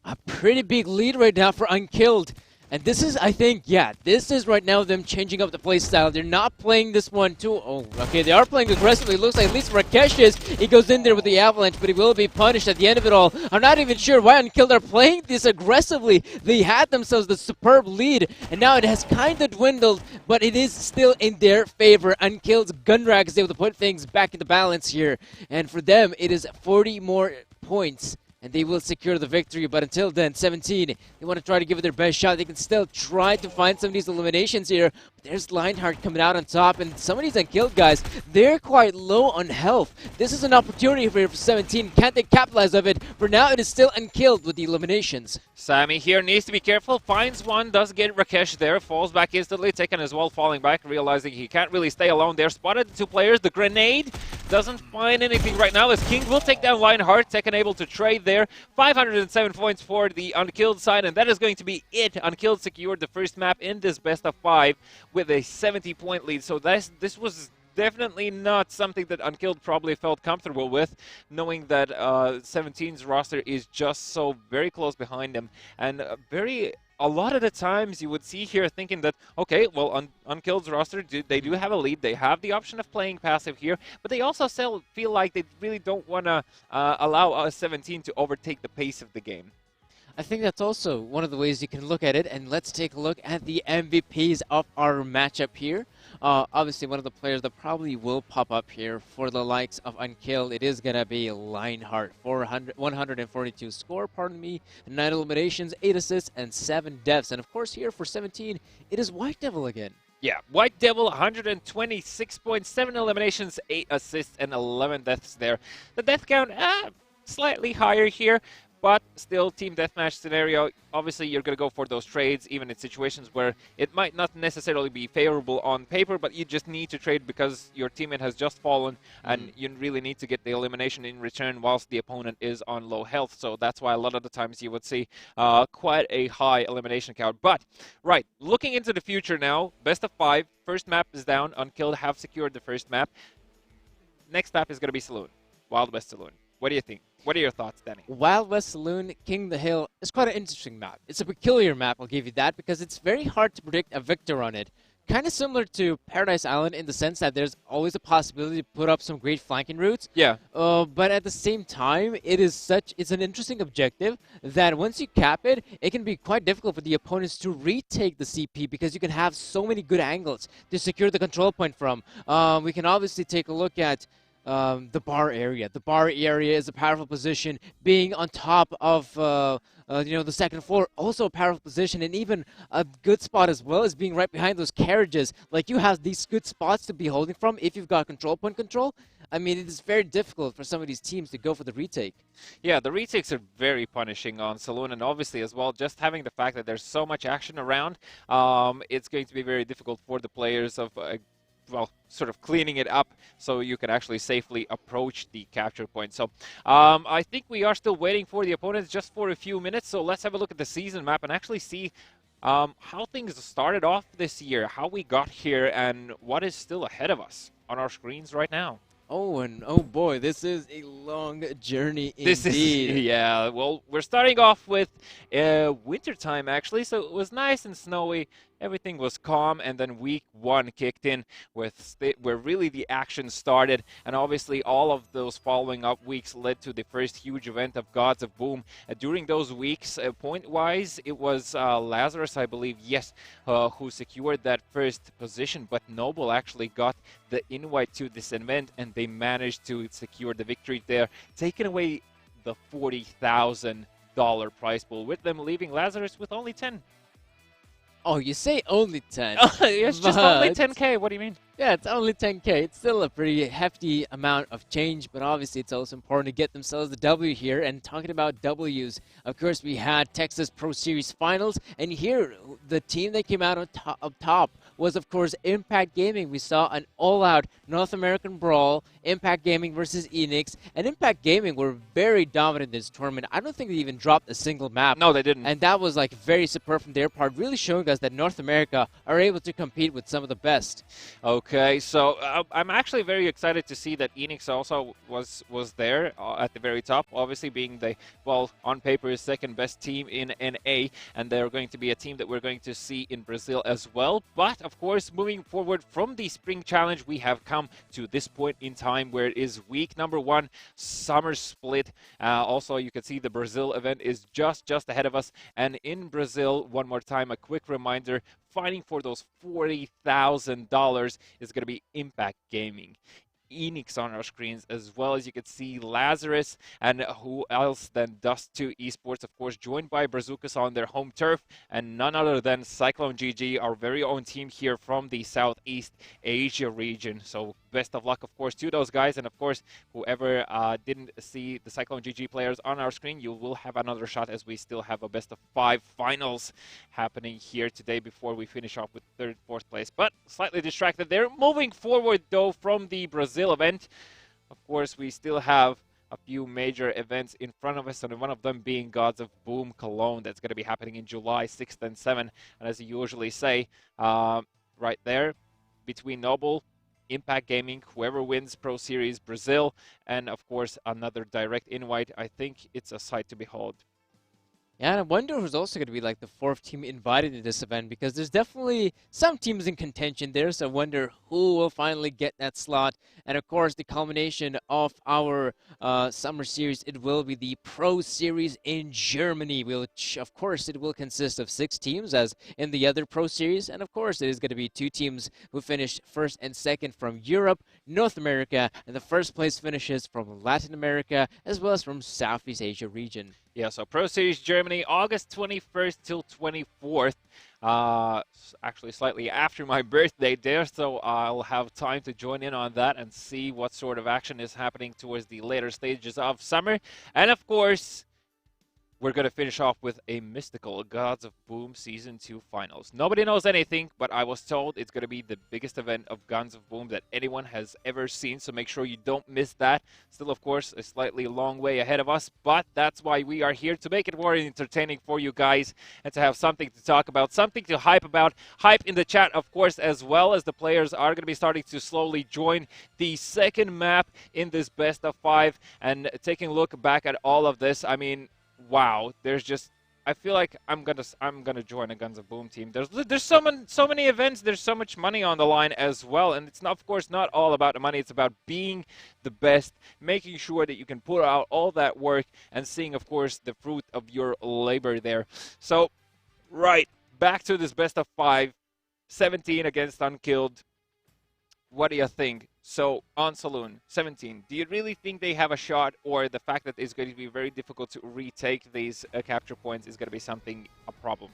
A pretty big lead right now for Unkilled. And this is, I think, yeah, this is right now them changing up the play style. They're not playing this one too. Oh, okay, they are playing aggressively. Looks like at least Rakesh is. He goes in there with the avalanche, but he will be punished at the end of it all. I'm not even sure why Unkilled are playing this aggressively. They had themselves the superb lead, and now it has kind of dwindled, but it is still in their favor. Unkilled's Gunrag is able to put things back into balance here, and for them, it is 40 more points. And they will secure the victory, but until then, 17, they want to try to give it their best shot. They can still try to find some of these eliminations here. But there's Lionheart coming out on top, and some of these Unkilled guys, they're quite low on health. This is an opportunity for 17. Can't they capitalize of it? For now, it is still Unkilled with the eliminations. Sammy here needs to be careful, finds one, does get Rakesh there, falls back instantly, Tekken as well falling back, realizing he can't really stay alone there. Spotted the two players, the grenade doesn't find anything right now as King will take down Lionheart. Tekken able to trade there. 507 points for the Unkilled side, and that is going to be it. Unkilled secured the first map in this best of 5 with a 70-point lead, so this was definitely not something that Unkilled probably felt comfortable with, knowing that 17's roster is just so very close behind them, and a lot of the times you would see here thinking that, okay, well, Unkilled's roster, they do have a lead. They have the option of playing passive here, but they also feel like they really don't want to allow 17 to overtake the pace of the game. I think that's also one of the ways you can look at it, and let's take a look at the MVPs of our matchup here. Obviously, one of the players that probably will pop up here for the likes of Unkilled, it is going to be Lionheart. 142 score, 9 eliminations, 8 assists, and 7 deaths. And of course, here for 17, it is White Devil again. Yeah, White Devil, 126.7 eliminations, 8 assists, and 11 deaths there. The death count, slightly higher here. But still, team deathmatch scenario, obviously you're going to go for those trades, even in situations where it might not necessarily be favorable on paper, but you just need to trade because your teammate has just fallen, and you really need to get the elimination in return whilst the opponent is on low health. So that's why a lot of the times you would see quite a high elimination count. But, right, looking into the future now, best of 5, first map is down, Unkilled have secured the first map. Next map is going to be Saloon, Wild West Saloon. What do you think? What are your thoughts, Danny? Wild West Saloon, King the Hill is quite an interesting map. It's a peculiar map, I'll give you that, because it's very hard to predict a victor on it. Kind of similar to Paradise Island in the sense that there's always a possibility to put up some great flanking routes. Yeah. But at the same time, it's an interesting objective that once you cap it, it can be quite difficult for the opponents to retake the CP because you can have so many good angles to secure the control point from. We can obviously take a look at the bar area. The bar area is a powerful position. Being on top of the second floor, also a powerful position, and even a good spot as well as being right behind those carriages. Like, you have these good spots to be holding from if you've got control point control. I mean, it is very difficult for some of these teams to go for the retake. Yeah, the retakes are very punishing on Saloon, and obviously as well, just having the fact that there's so much action around, it's going to be very difficult for the players of well, sort of cleaning it up so you can actually safely approach the capture point. So I think we are still waiting for the opponents just for a few minutes. So let's have a look at the season map and actually see how things started off this year, how we got here, and what is still ahead of us on our screens right now. Oh, and oh boy, this is a long journey indeed. Yeah, well, we're starting off with wintertime, actually, so it was nice and snowy. Everything was calm, and then week 1 kicked in where really the action started, and obviously all of those following up weeks led to the first huge event of Gods of Boom. During those weeks, point-wise, it was Lazarus, I believe, yes, who secured that first position, but Noble actually got the invite to this event, and they managed to secure the victory there, taking away the $40,000 prize pool, with them leaving Lazarus with only 10. Oh, you say only 10. It's just only but 10K. What do you mean? yeah, it's only 10K. It's still a pretty hefty amount of change, but obviously it's also important to get themselves the W here. And talking about Ws, of course, we had Texas Pro Series Finals, and here the team that came out on top was, of course, Impact Gaming. We saw an all-out North American brawl, Impact Gaming versus Enix, and Impact Gaming were very dominant in this tournament. I don't think they even dropped a single map. No, they didn't. And that was like very superb from their part, really showing us that North America are able to compete with some of the best. Okay, so I'm actually very excited to see that Enix also was there at the very top, obviously being the, well, on paper, is second best team in NA, and they're going to be a team that we're going to see in Brazil as well. But, of course, moving forward from the Spring Challenge, we have come to this point in time where it is week number 1, summer split. Also, you can see the Brazil event is just ahead of us. And in Brazil, one more time, a quick reminder, fighting for those $40,000 is going to be Impact Gaming. Enix on our screens, as well as you can see Lazarus, and who else than Dust2 Esports, of course, joined by Brazucas on their home turf, and none other than Cyclone GG, our very own team here from the Southeast Asia region. So best of luck, of course, to those guys, and of course, whoever didn't see the Cyclone GG players on our screen, you will have another shot, as we still have a best of 5 finals happening here today before we finish off with 3rd, 4th place. But slightly distracted there. Moving forward, though, from the Brazil event, of course, we still have a few major events in front of us, and one of them being Gods of Boom Cologne. That's going to be happening in July 6th and 7th. And as you usually say, right there, between Noble, Impact Gaming, whoever wins Pro Series Brazil, and of course another direct invite. I think it's a sight to behold. Yeah, and I wonder who's also going to be like the 4th team invited to this event, because there's definitely some teams in contention there, so I wonder who will finally get that slot. And of course, the culmination of our summer series, it will be the Pro Series in Germany, which of course it will consist of 6 teams as in the other Pro Series, and of course it is going to be 2 teams who finished 1st and 2nd from Europe, North America, and the 1st place finishes from Latin America, as well as from Southeast Asia region. Yeah, so Pro Series Germany, August 21st till 24th. Actually, slightly after my birthday there, so I'll have time to join in on that and see what sort of action is happening towards the later stages of summer. And of course, we're going to finish off with a mystical Gods of Boom Season 2 finals. Nobody knows anything, but I was told it's going to be the biggest event of Gods of Boom that anyone has ever seen, so make sure you don't miss that. Still, of course, a slightly long way ahead of us, but that's why we are here, to make it more entertaining for you guys and to have something to talk about, something to hype about. Hype in the chat, of course, as well, as the players are going to be starting to slowly join the 2nd map in this best of 5. And taking a look back at all of this, I mean, wow, there's just, I feel like I'm gonna join a Guns of Boom team. There's so many events, there's so much money on the line as well, and it's not, of course, not all about the money. It's about being the best, making sure that you can put out all that work and seeing, of course, the fruit of your labor there. So, right, back to this best of 5, 17 against Unkilled. What do you think? So, on Saloon, 17, do you really think they have a shot, or the fact that it's going to be very difficult to retake these capture points is going to be a problem?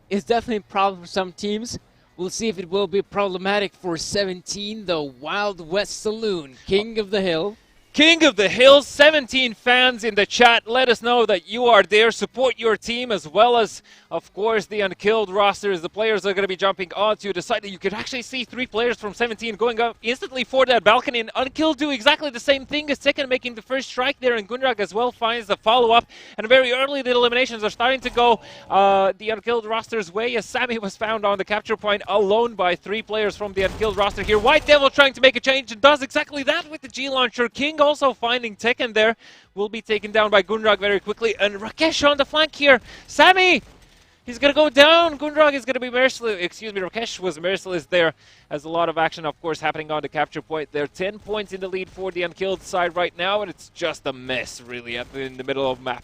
It's definitely a problem for some teams. We'll see if it will be problematic for 17, the Wild West Saloon, King of the Hill. King of the Hill, 17 fans in the chat. Let us know that you are there. Support your team, as well as, of course, the Unkilled rosters. The players are going to be jumping onto the site. You can actually see 3 players from 17 going up instantly for that balcony. And Unkilled do exactly the same thing as second, making the first strike there. And Gundrag as well finds the follow-up. And very early, the eliminations are starting to go the Unkilled roster's way, as Sammy was found on the capture point alone by 3 players from the Unkilled roster here. White Devil trying to make a change and does exactly that with the G-Launcher. King also finding Tekken there, will be taken down by Gundrag very quickly, and Rakesh on the flank here. Sammy, he's gonna go down. Gundrag is gonna be merciless. Excuse me, Rakesh was merciless there. Has a lot of action, of course, happening on the capture point. They're 10 points in the lead for the Unkilled side right now, and it's just a mess, really, in the middle of the map.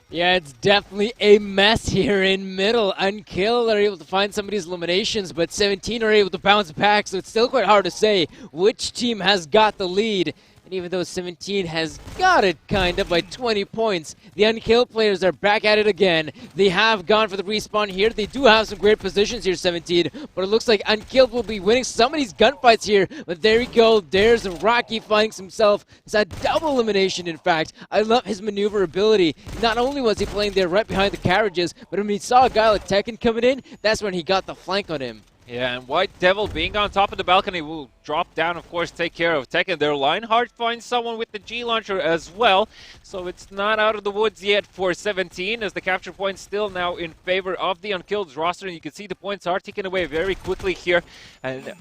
Yeah, it's definitely a mess here in middle. Unkilled are able to find some of these eliminations, but 17 are able to bounce back, so it's still quite hard to say which team has got the lead. And even though 17 has got it kind of by 20 points, the Unkilled players are back at it again. They have gone for the respawn here. They do have some great positions here, 17, but it looks like Unkilled will be winning some of these gunfights here. But there we go. There's Rocky finding himself. It's a double elimination, in fact. I love his maneuverability. Not only was he playing there right behind the carriages, but when he saw a guy like Tekken coming in, that's when he got the flank on him. Yeah, and White Devil being on top of the balcony will drop down, of course, take care of Tekken. Their Lionheart finds someone with the G launcher as well, so it's not out of the woods yet for 17, as the capture point still now in favor of the Unkilled roster, and you can see the points are taken away very quickly here. And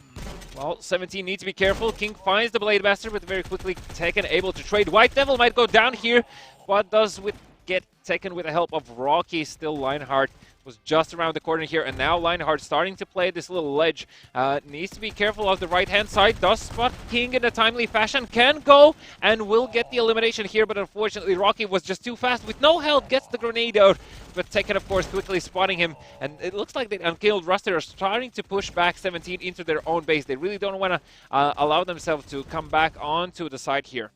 well, 17 needs to be careful. King finds the Blade Master, but very quickly Tekken able to trade. White Devil might go down here, but does get taken with the help of Rocky. Still Lionheart was just around the corner here, and now Lionheart starting to play this little ledge. Needs to be careful of the right-hand side. Does spot King in a timely fashion. Can go and will get the elimination here, but unfortunately Rocky was just too fast. With no help, gets the grenade out, but Tekken, of course, quickly spotting him. And it looks like the Unkilled roster are starting to push back 17 into their own base. They really don't want to allow themselves to come back onto the side here.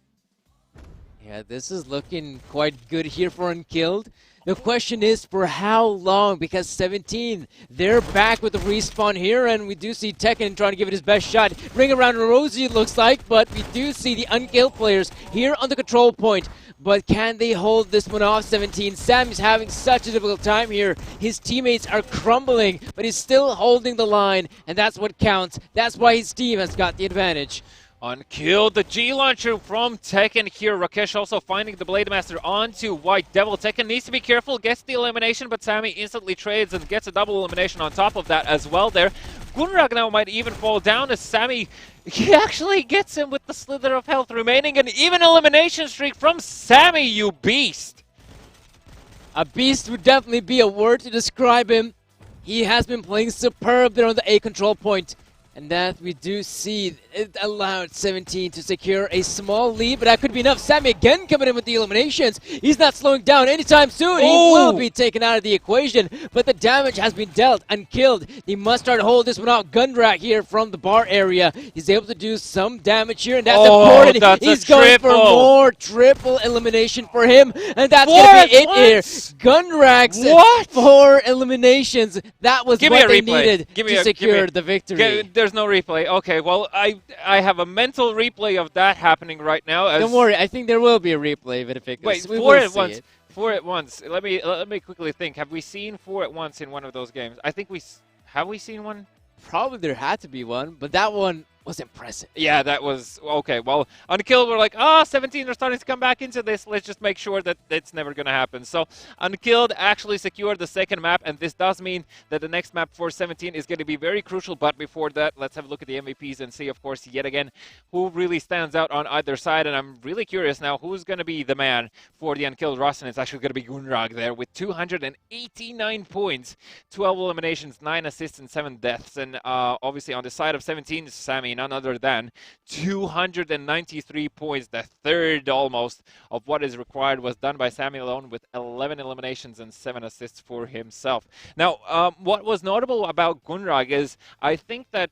Yeah, this is looking quite good here for Unkilled. The question is for how long, because 17, they're back with the respawn here, and we do see Tekken trying to give it his best shot. Ring around Rosie, it looks like, but we do see the Unkilled players here on the control point. But can they hold this one off, 17? Sammy's having such a difficult time here. His teammates are crumbling, but he's still holding the line, and that's what counts. That's why his team has got the advantage. Unkilled, the G launcher from Tekken here. Rakesh also finding the Blade Master onto White Devil. Tekken needs to be careful, gets the elimination, but Sammy instantly trades and gets a double elimination on top of that as well there. Gunrag now might even fall down as Sammy, he actually gets him with the slither of health remaining. An even elimination streak from Sammy, you beast! A beast would definitely be a word to describe him. He has been playing superb there on the A control point. And that we do see, it allowed 17 to secure a small lead, but that could be enough. Sammy again coming in with the eliminations. He's not slowing down anytime soon. He will be taken out of the equation, but the damage has been dealt. Unkilled, he must start to hold this one out. Gunrak here from the bar area. He's able to do some damage here, and that's important. That's He's going for more triple elimination for him, and that's going to be it here. Gunrak's 4 eliminations. That was what they needed to secure the victory. There's no replay. Okay, well, I have a mental replay of that happening right now. Don't worry, I think there will be a replay, Vitificus. Wait, 4 at once. 4 at once. Let me quickly think. Have we seen 4 at once in one of those games? I think have we seen one? Probably there had to be one, but that one was impressive. Yeah, that was okay. Well, Unkilled were like, 17 are starting to come back into this. Let's just make sure that it's never going to happen. So Unkilled actually secured the second map, and this does mean that the next map for 17 is going to be very crucial. But before that, let's have a look at the MVPs and see, of course, yet again, who really stands out on either side. And I'm really curious now who's going to be the man for the Unkilled roster. And it's actually going to be Gunrag there with 289 points, 12 eliminations, 9 assists, and 7 deaths. And obviously on the side of 17 is Sammy, none other than 293 points. The third almost of what is required was done by Sammy alone with 11 eliminations and 7 assists for himself. Now, what was notable about Gunrag is I think that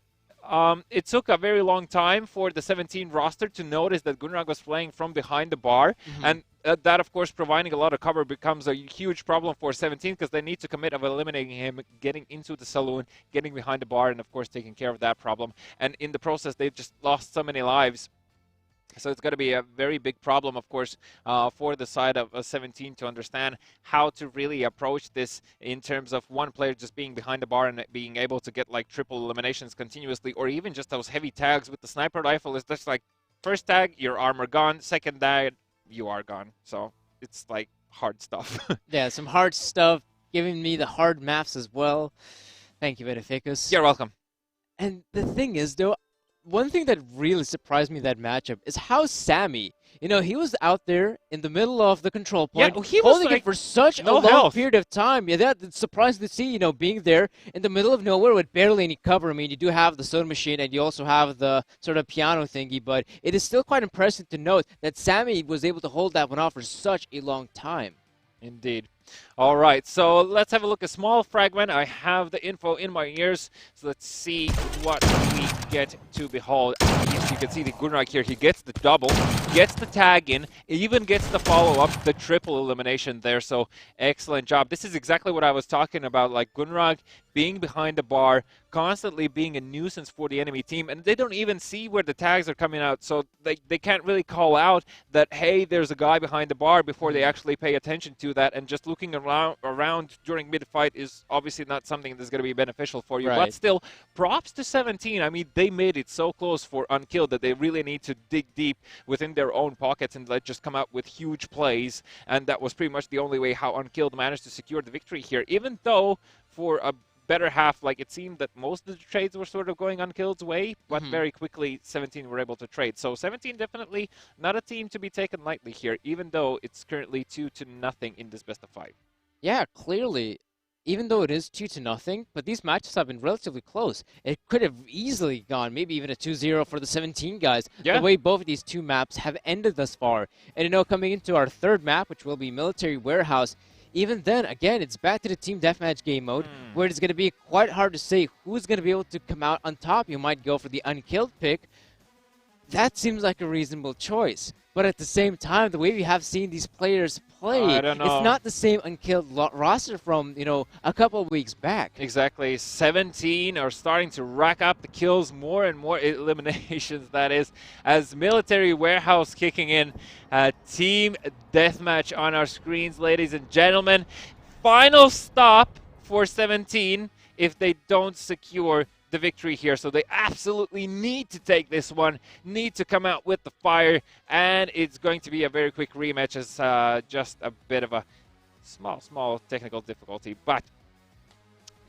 it took a very long time for the 17 roster to notice that Gunrag was playing from behind the bar, and that, of course, providing a lot of cover becomes a huge problem for 17 because they need to commit of eliminating him, getting into the saloon, getting behind the bar, and, of course, taking care of that problem. And in the process, they've just lost so many lives. So it's going to be a very big problem, of course, for the side of 17 to understand how to really approach this in terms of one player just being behind the bar and being able to get like triple eliminations continuously, or even just those heavy tags with the sniper rifle. Is just like first tag, your armor gone, second tag, you are gone. So it's like hard stuff. Yeah, some hard stuff, giving me the hard maps as well. Thank you, Vitificus. You're welcome. And the thing is, though, one thing that really surprised me in that matchup is how Sammy, he was out there in the middle of the control point, holding it for such a long period of time. Yeah, that's surprising to see, being there in the middle of nowhere with barely any cover. I mean, you do have the soda machine and you also have the sort of piano thingy, but it is still quite impressive to note that Sammy was able to hold that one off for such a long time. Indeed. All right, so let's have a look. A small fragment. I have the info in my ears, so let's see what we get to behold. As you can see the Gunrag here, he gets the double. gets the tag in, even gets the follow-up, the triple elimination there. So excellent job. This is exactly what I was talking about, like Gunrag being behind the bar, constantly being a nuisance for the enemy team, and they don't even see where the tags are coming out, so they can't really call out that, hey, there's a guy behind the bar before they actually pay attention to that, and just looking around during mid-fight is obviously not something that's going to be beneficial for you. Right. But still, props to 17. I mean, they made it so close for Unkilled that they really need to dig deep within their own pockets and just come out with huge plays, and that was pretty much the only way how Unkilled managed to secure the victory here, even though for a better half, like it seemed that most of the trades were sort of going Unkilled's way, but very quickly 17 were able to trade. So 17 definitely not a team to be taken lightly here, even though it's currently 2-0 in this best of 5. Yeah, clearly, even though it is 2-0, but these matches have been relatively close. It could have easily gone maybe even a 2-0 for the 17 guys, the way both of these two maps have ended thus far. And coming into our third map, which will be Military Warehouse, even then, again, it's back to the team deathmatch game mode, where it's going to be quite hard to say who's going to be able to come out on top. You might go for the Unkilled pick. That seems like a reasonable choice. But at the same time, the way we have seen these players play, I don't know. It's not the same Unkilled roster from, a couple of weeks back. Exactly. 17 are starting to rack up the kills, more and more eliminations, that is, as Military Warehouse kicking in. Team deathmatch on our screens, ladies and gentlemen. Final stop for 17 if they don't secure the victory here. So they absolutely need to take this one, need to come out with the fire, and it's going to be a very quick rematch as just a bit of a small technical difficulty. But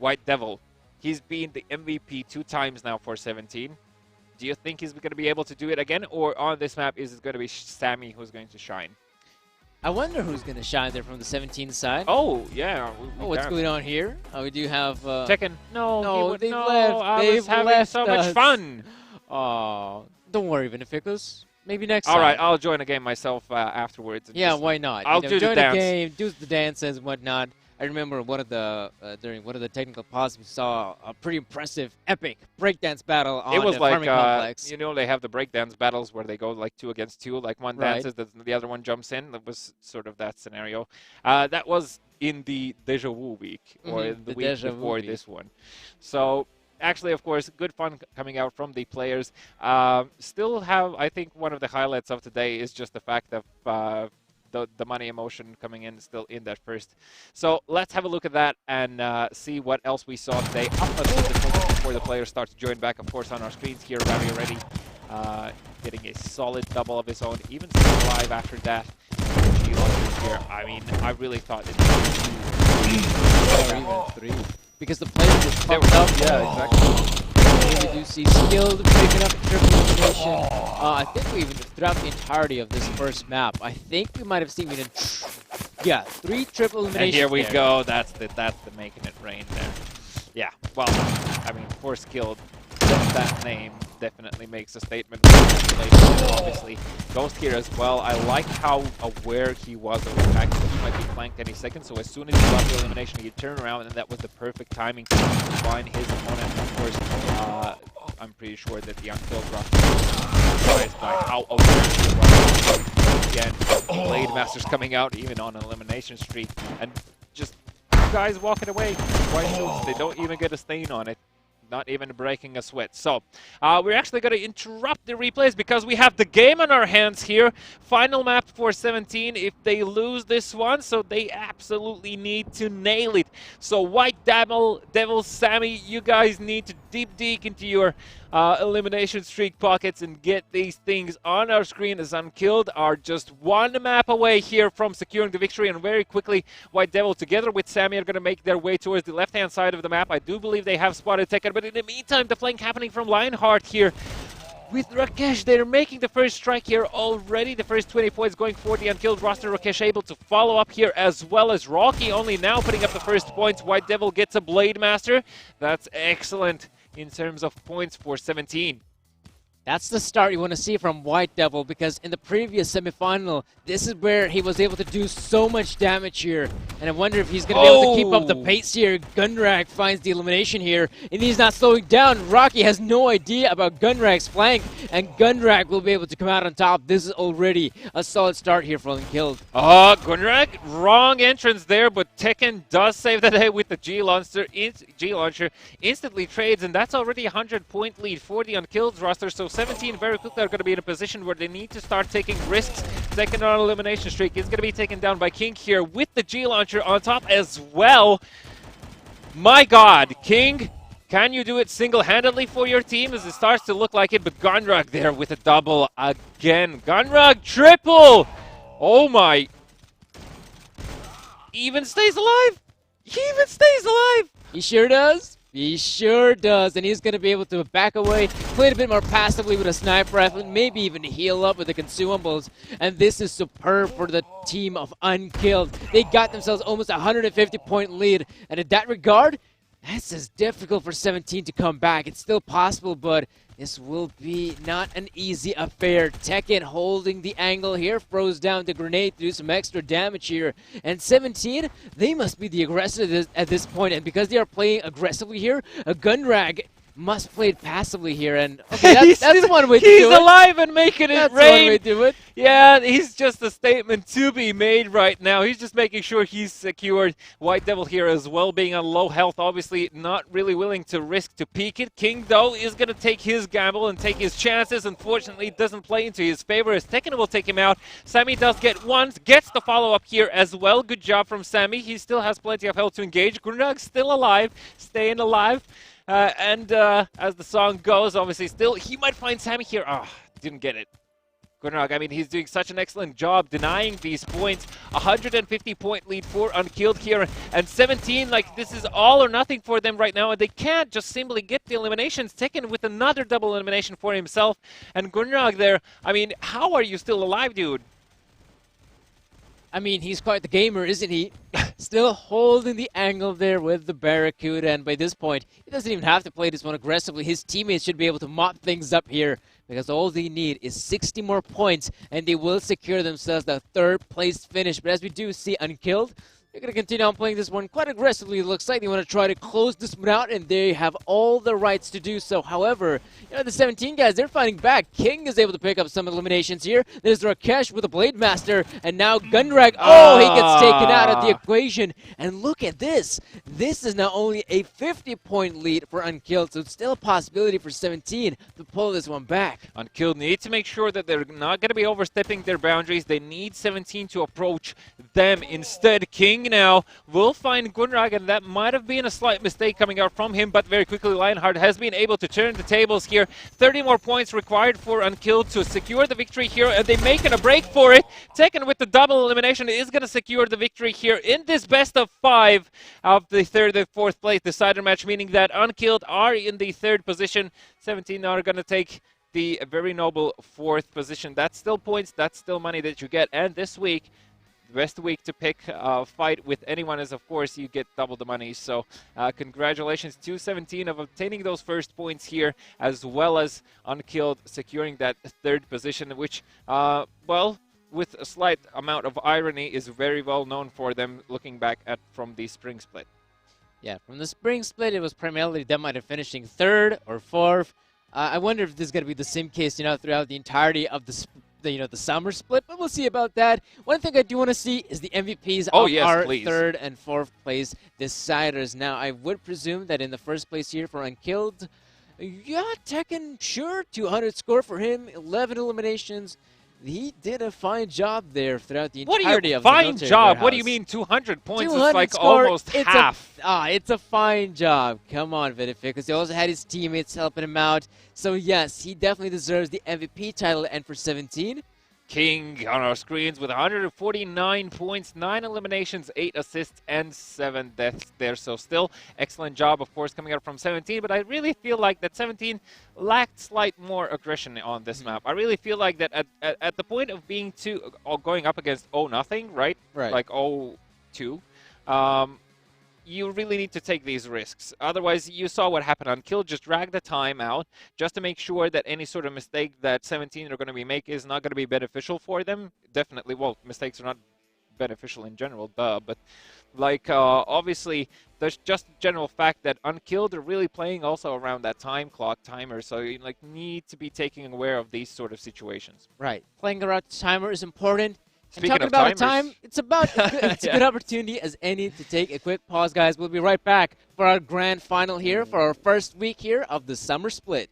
White Devil, he's been the MVP 2 times now for 17. Do you think he's going to be able to do it again, or on this map is it going to be Sammy who's going to shine? I wonder who's going to shine there from the 17 side. Oh, yeah. What's going on here? We do have... Tekken. No, they've no, left. I was having so much fun. Oh, don't worry, Beneficus. Maybe next time. All right, I'll join a game myself afterwards. Yeah, why not? I'll do the join dance. a game, do the dances and whatnot. I remember during one of the technical pods, we saw a pretty impressive, epic breakdance battle on it was the like, farming complex. they have the breakdance battles where they go like 2 against 2, like one dances, the other one jumps in. That was sort of that scenario. That was in the Deja Vu week, or in the week before this one. So actually, of course, good fun coming out from the players. Still have, I think, one of the highlights of today is just the fact of the money emotion coming in still in that first. So let's have a look at that and see what else we saw today. Up until this moment before the players start to join back, of course, on our screens here. Rami already getting a solid double of his own, even still alive after that. G launchers here. I mean, I really thought it was 2 or even 3. Because the players just fucked up. Yeah, exactly. We do see Skilled picking up a triple elimination. I think we even throughout the entirety of this first map, I think we might have seen 3 triple eliminations. And here we go. That's the making it rain there. Yeah. Well, I mean, for Skilled, that name definitely makes a statement. Obviously, Ghost here as well. I like how aware he was of the fact that he might be flanked any second. So as soon as he got the elimination, he turned around, and that was the perfect timing to find his opponent. Of course, I'm pretty sure that the Unkilled roster was surprised by how aware he was. Again, Blade Masters coming out even on an elimination streak, and just guys walking away. They don't even get a stain on it. Not even breaking a sweat. So we're actually going to interrupt the replays because we have the game on our hands here. Final map for 17 if they lose this one, so they absolutely need to nail it. So White Devil, Sammy, you guys need to deep into your elimination streak pockets and get these things on our screen, as Unkilled are just 1 map away here from securing the victory. And very quickly, White Devil together with Sammy are going to make their way towards the left-hand side of the map. I do believe they have spotted Tekken, but in the meantime, the flank happening from Lionheart here. With Rakesh, they're making the first strike here already. The first 20 points going for the Unkilled roster. Rakesh able to follow up here, as well as Rocky only now putting up the first points. White Devil gets a Blade Master. That's excellent in terms of points for 17. That's the start you want to see from White Devil, because in the previous semifinal, this is where he was able to do so much damage here. And I wonder if he's going to be able to keep up the pace here. Gunrag finds the elimination here, and he's not slowing down. Rocky has no idea about Gunrag's flank, and Gunrag will be able to come out on top. This is already a solid start here for Unkilled. Gunrag, wrong entrance there, but Tekken does save the day with the G-Launcher. G-Launcher instantly trades, and that's already a 100-point lead for the Unkilled roster. So 17 very quickly are going to be in a position where they need to start taking risks. Second on elimination streak is going to be taken down by King here with the G-Launcher on top as well. My God, King, can you do it single-handedly for your team? As it starts to look like it, but Gunrag there with a double again. Gunrag triple! Oh my. Even stays alive! He even stays alive! He sure does. He sure does, and he's going to be able to back away, play a bit more passively with a sniper rifle, maybe even heal up with the consumables, and this is superb for the team of Unkilled. They got themselves almost a 150-point lead, and in that regard, this is difficult for 17 to come back. It's still possible, but this will be not an easy affair. Tekken holding the angle here, throws down the grenade to do some extra damage here. And 17, they must be the aggressor at this point, and because they are playing aggressively here, a Gunrag must play it passively here, and okay, that's one way to do it. He's alive and making it that's rain. One way to do it. Yeah, he's just a statement to be made right now. He's just making sure he's secured. White Devil here as well, being on low health, obviously not really willing to risk to peek it. King, though, is going to take his gamble and take his chances. Unfortunately, it doesn't play into his favor as Tekken will take him out. Sammy does get one, gets the follow-up here as well. Good job from Sammy. He still has plenty of health to engage. Grunag's still alive, staying alive. As the song goes, obviously still, he might find Sammy here. Didn't get it. Gunrag, I mean, he's doing such an excellent job denying these points. 150-point lead for Unkilled here. And 17, like, this is all or nothing for them right now. And they can't just simply get the eliminations. Tekken with another double elimination for himself. And Gunrag there, I mean, how are you still alive, dude? I mean, he's quite the gamer, isn't he? Still holding the angle there with the Barracuda, and by this point, he doesn't even have to play this one aggressively. His teammates should be able to mop things up here, because all they need is 60 more points, and they will secure themselves the third-place finish. But as we do see Unkilled, they're going to continue on playing this one quite aggressively. It looks like they want to try to close this one out, and they have all the rights to do so. However, you know, the 17 guys, they're fighting back. King is able to pick up some eliminations here. There's Rakesh with a Blade Master, and now Gunrag. Oh, he gets taken out of the equation. And look at this. This is not only a 50-point lead for Unkilled, so it's still a possibility for 17 to pull this one back. Unkilled need to make sure that they're not going to be overstepping their boundaries. They need 17 to approach them. Instead, King now will find Gunrag, and that might have been a slight mistake coming out from him, but very quickly Lionheart has been able to turn the tables here. 30 more points required for Unkilled to secure the victory here, and they making a break for it. Tekken with the double elimination is going to secure the victory here in this best of 5 of the third and fourth place decider match, meaning that Unkilled are in the third position. 17 are going to take the very noble fourth position. That's still points, that's still money that you get, and this week, best week to pick a fight with anyone is, of course, you get double the money. So congratulations to 17 of obtaining those first points here, as well as Unkilled securing that third position, which, well, with a slight amount of irony, is very well known for them looking back at from the spring split. Yeah, from the spring split, it was primarily them either finishing third or fourth. I wonder if this is going to be the same case, you know, throughout the entirety of the summer split, but we'll see about that. One thing I do want to see is the MVPs of our third and fourth place deciders. Now, I would presume that in the first place here for Unkilled, yeah, Tekken, sure, 200 score for him, 11 eliminations. He did a fine job there throughout the entirety of the military fine job? warehouse. What do you mean 200 points? 200 It's like score, almost half. It's a fine job. Come on, Vidific, because he also had his teammates helping him out. So yes, he definitely deserves the MVP title. And for 17, King on our screens with 149 points, 9 eliminations, 8 assists, and 7 deaths there. So still excellent job, of course, coming out from 17. But I really feel like that 17 lacked slight more aggression on this map. I really feel like that at the point of being going up against 0-0, right? Right. Like 0-2. you really need to take these risks. Otherwise, you saw what happened on Kill. Just drag the time out just to make sure that any sort of mistake that 17 are going to be making is not going to be beneficial for them. Definitely, well, mistakes are not beneficial in general, duh, but like obviously there's just general fact that Unkilled are really playing also around that time clock timer, so you like need to be taking aware of these sort of situations. Right. Playing around the timer is important. Speaking and talking of about timers, a time, it's about it's a Yeah. good opportunity as any to take a quick pause, guys. We'll be right back for our grand final here for our first week here of the summer split.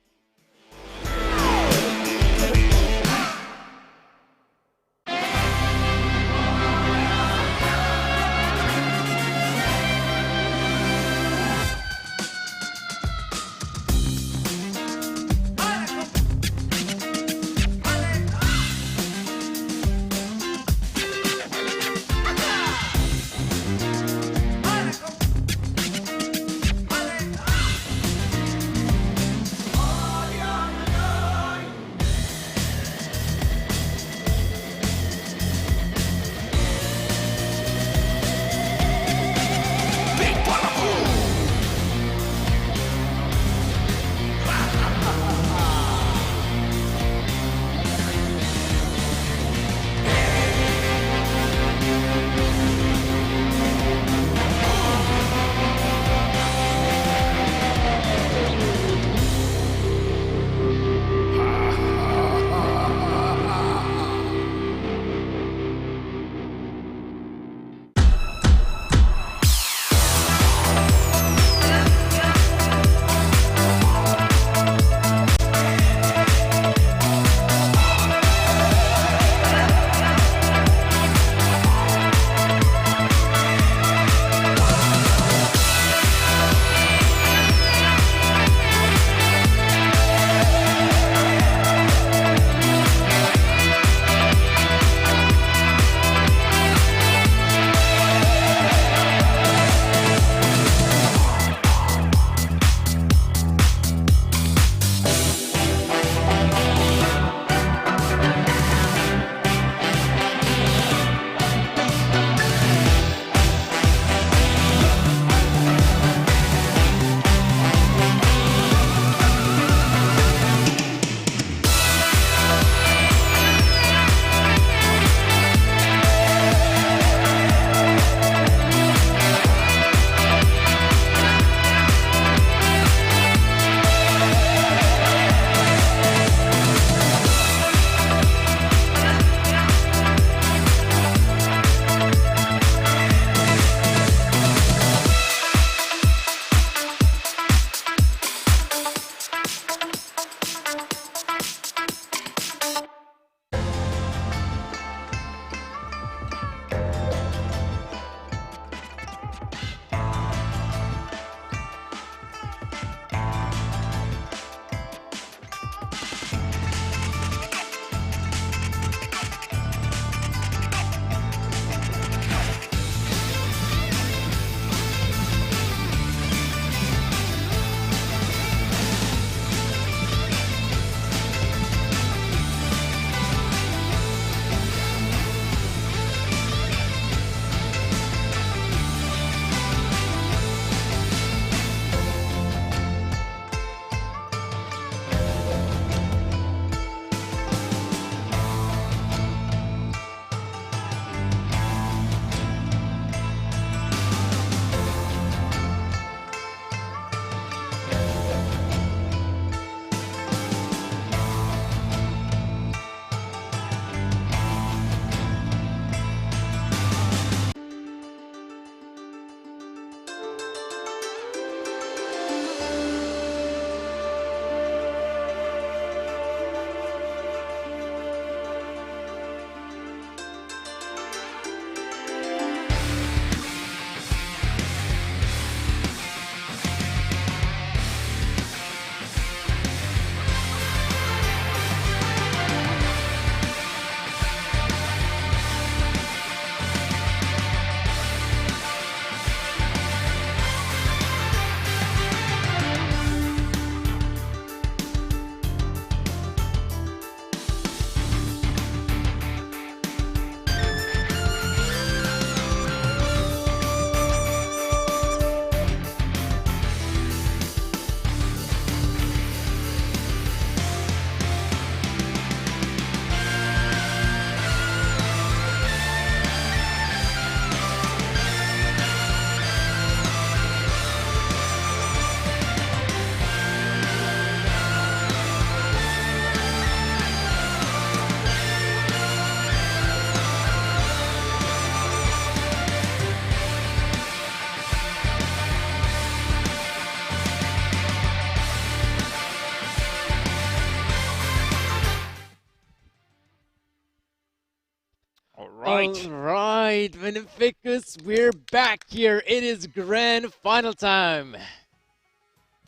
All right. All right, Beneficus, we're back here. It is grand final time.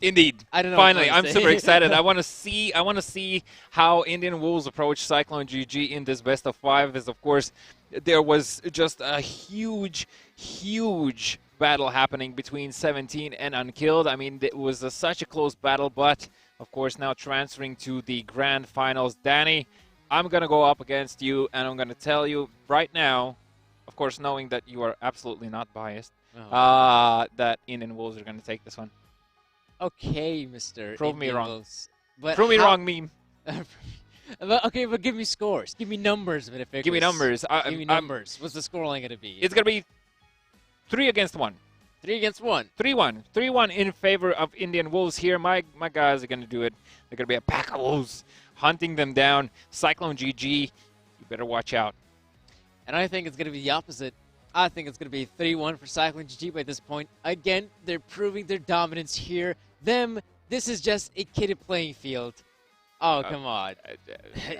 Indeed. I don't know. Finally, what I'm to super say. excited. I want to see how Indian Wolves approach Cyclone GG in this best of 5. As of course, there was just a huge battle happening between 17 and Unkilled. I mean, it was such a close battle, but of course now transferring to the grand finals. Danny, I'm going to go up against you, and I'm going to tell you right now, of course knowing that you are absolutely not biased, that Indian Wolves are going to take this one. Okay, Mr. Prove me wrong. Wolves. But Prove me wrong, meme. Okay, but give me scores. Give me numbers, Beneficus. Give me numbers. Give me numbers. What's the scoreline going to be? It's going to be 3 against 1. 3 against 1. 3-1. 3-1 in favor of Indian Wolves here. My guys are going to do it. They're going to be a pack of wolves hunting them down. Cyclone GG, you better watch out. And I think it's going to be the opposite. I think it's going to be 3-1 for Cyclone GG by this point. Again, they're proving their dominance here. This is just a kidded playing field. Oh, come on.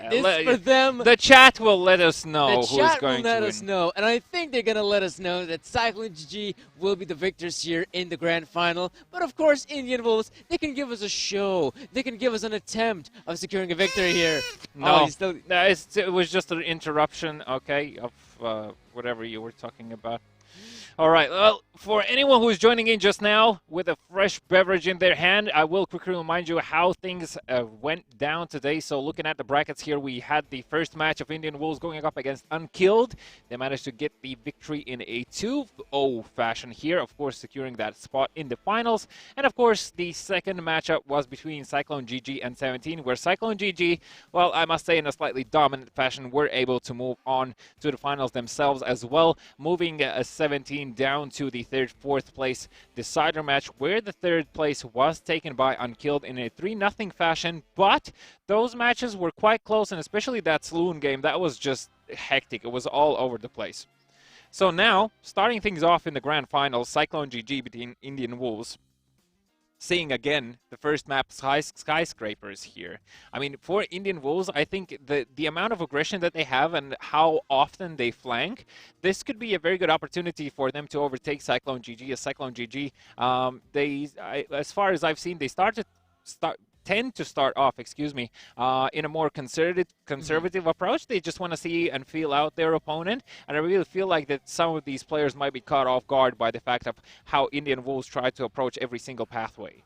This for them. The chat will let us know who's going to win. The chat will let us know. And I think they're going to let us know that Cyclone GG will be the victors here in the grand final. But of course, Indian Wolves, they can give us a show. They can give us an attempt of securing a victory here. No, it was just an interruption, okay, of whatever you were talking about. All right, well, for anyone who's joining in just now with a fresh beverage in their hand, I will quickly remind you how things went down today. So looking at the brackets here, we had the first match of Indian Wolves going up against Unkilled. They managed to get the victory in a 2-0 fashion here, of course, securing that spot in the finals. And of course, the second matchup was between Cyclone GG and 17, where Cyclone GG, well, I must say in a slightly dominant fashion, were able to move on to the finals themselves as well, moving 17 down to the third, fourth place decider match, where the third place was taken by Unkilled in a 3-0 fashion. But those matches were quite close, and especially that saloon game, that was just hectic. It was all over the place. So now, starting things off in the grand finals, Cyclone GG between Indian Wolves. Seeing again the first map skyscrapers here. I mean, for Indian Wolves, I think the amount of aggression that they have and how often they flank, this could be a very good opportunity for them to overtake Cyclone GG. As Cyclone GG, as far as I've seen, they tend to start off, in a more conservative approach. They just want to see and feel out their opponent, and I really feel like that some of these players might be caught off guard by the fact of how Indian Wolves try to approach every single pathway.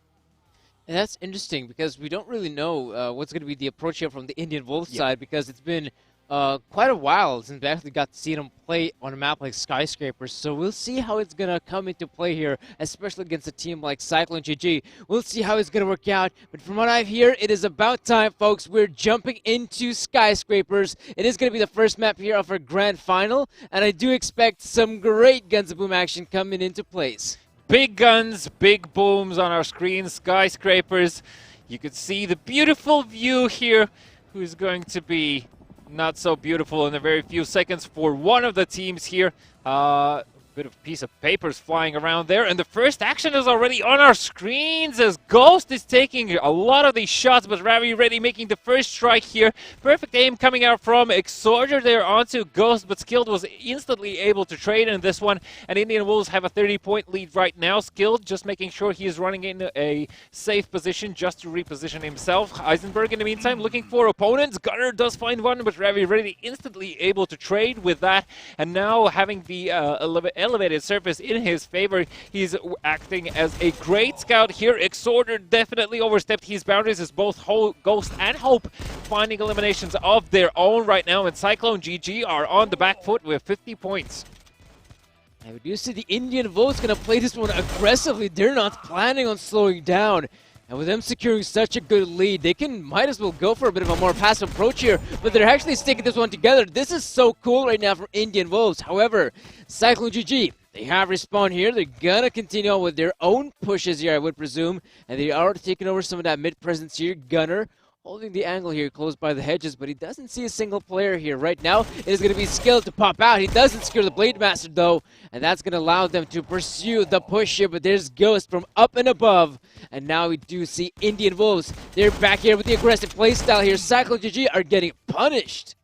And that's interesting because we don't really know what's going to be the approach here from the Indian Wolves side, because it's been quite a while since we actually got to see them play on a map like Skyscrapers. So we'll see how it's going to come into play here, especially against a team like Cyclone GG. We'll see how it's going to work out. But from what I hear, it is about time, folks. We're jumping into Skyscrapers. It is going to be the first map here of our grand final, and I do expect some great Guns of Boom action coming into place. Big guns, big booms on our screen, Skyscrapers. You could see the beautiful view here, who's going to be not so beautiful in a very few seconds for one of the teams here. Bit of piece of papers flying around there, and the first action is already on our screens as Ghost is taking a lot of these shots, but Ravi Reddy making the first strike here. Perfect aim coming out from Exorger there onto Ghost, but Skilled was instantly able to trade in this one, and Indian Wolves have a 30-point lead right now. Skilled just making sure he is running in a safe position just to reposition himself. Eisenberg in the meantime looking for opponents. Gunner does find one, but Ravi Reddy instantly able to trade with that, and now having the elevated surface in his favor, he's acting as a great scout here. Exorder definitely overstepped his boundaries as both Ghost and Hope finding eliminations of their own right now, and Cyclone GG are on the back foot with 50 points. I would see the Indian Wolves going to play this one aggressively. They're not planning on slowing down. And with them securing such a good lead, they might as well go for a bit of a more passive approach here, but they're actually sticking this one together. This is so cool right now for Indian Wolves. However, Cyclone GG, they have respawn here. They're going to continue on with their own pushes here, I would presume, and they are taking over some of that mid presence here. Gunner holding the angle here close by the hedges, but he doesn't see a single player here. Right now, it is going to be Skilled to pop out. He doesn't secure the Blade Master, though, and that's going to allow them to pursue the push here, but there's Ghost from up and above, and now we do see Indian Wolves. They're back here with the aggressive playstyle here. Cyclone GG are getting punished.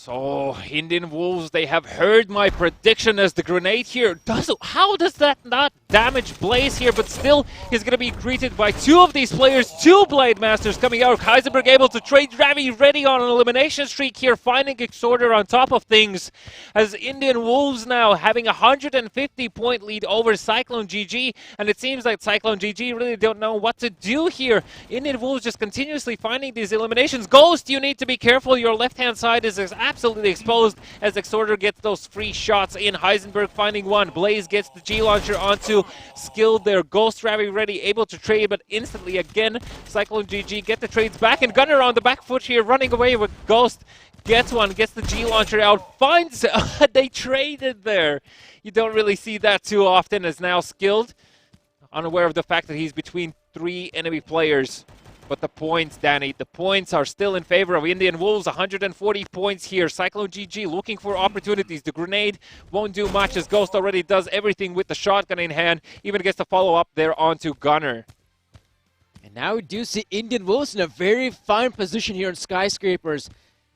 So, Indian Wolves, they have heard my prediction as the grenade here. How does that not damage Blaze here? But still, he's going to be greeted by two of these players, two Blade Masters coming out. Heisenberg able to trade Ravi ready on an elimination streak here, finding Exorder on top of things. As Indian Wolves now having a 150-point lead over Cyclone GG. And it seems like Cyclone GG really don't know what to do here. Indian Wolves just continuously finding these eliminations. Ghost, you need to be careful. Your left-hand side is absolutely exposed as Exorder gets those free shots in. Heisenberg finding one. Blaze gets the G-Launcher onto Skilled there. Ghost Ravi ready, able to trade, but instantly again, Cyclone GG get the trades back. And Gunner on the back foot here, running away with Ghost. Gets one, gets the G-Launcher out, finds... they traded there. You don't really see that too often as now Skilled, unaware of the fact that he's between three enemy players. But the points, Danny, the points are still in favor of Indian Wolves. 140 points here. Cyclone GG looking for opportunities. The grenade won't do much as Ghost already does everything with the shotgun in hand. Even gets the follow-up there onto Gunner. And now we do see Indian Wolves in a very fine position here in Skyscrapers.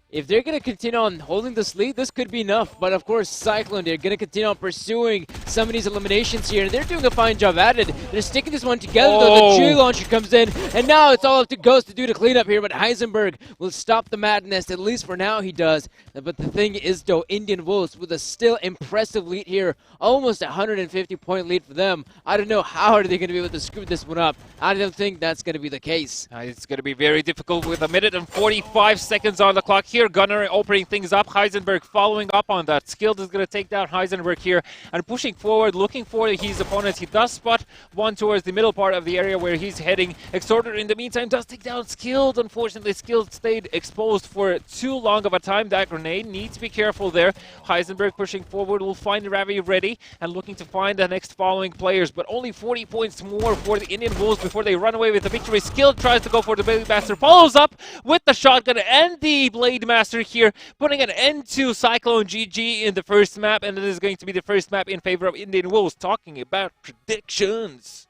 If they're going to continue on holding this lead, this could be enough. But of course, Cyclone, they're going to continue on pursuing some of these eliminations here. And they're doing a fine job at it. They're sticking this one together, though. The G-Launcher comes in. And now it's all up to Ghost to do the cleanup here. But Heisenberg will stop the madness. At least for now, he does. But the thing is, though, Indian Wolves with a still impressive lead here. Almost a 150-point lead for them. I don't know how are they going to be able to screw this one up. I don't think that's going to be the case. It's going to be very difficult with 1 minute and 45 seconds on the clock here. Gunner opening things up. Heisenberg following up on that. Skilled is going to take down Heisenberg here and pushing forward, looking for his opponents. He does spot one towards the middle part of the area where he's heading. Exorder in the meantime does take down Skilled. Unfortunately, Skilled stayed exposed for too long of a time. That grenade needs to be careful there. Heisenberg pushing forward will find Ravi ready and looking to find the next following players, but only 40 points more for the Indian Wolves before they run away with the victory. Skilled tries to go for the Blade Master, follows up with the shotgun and the Blade Master here, putting an end to Cyclone GG in the first map, and it is going to be the first map in favor of Indian Wolves. Talking about predictions.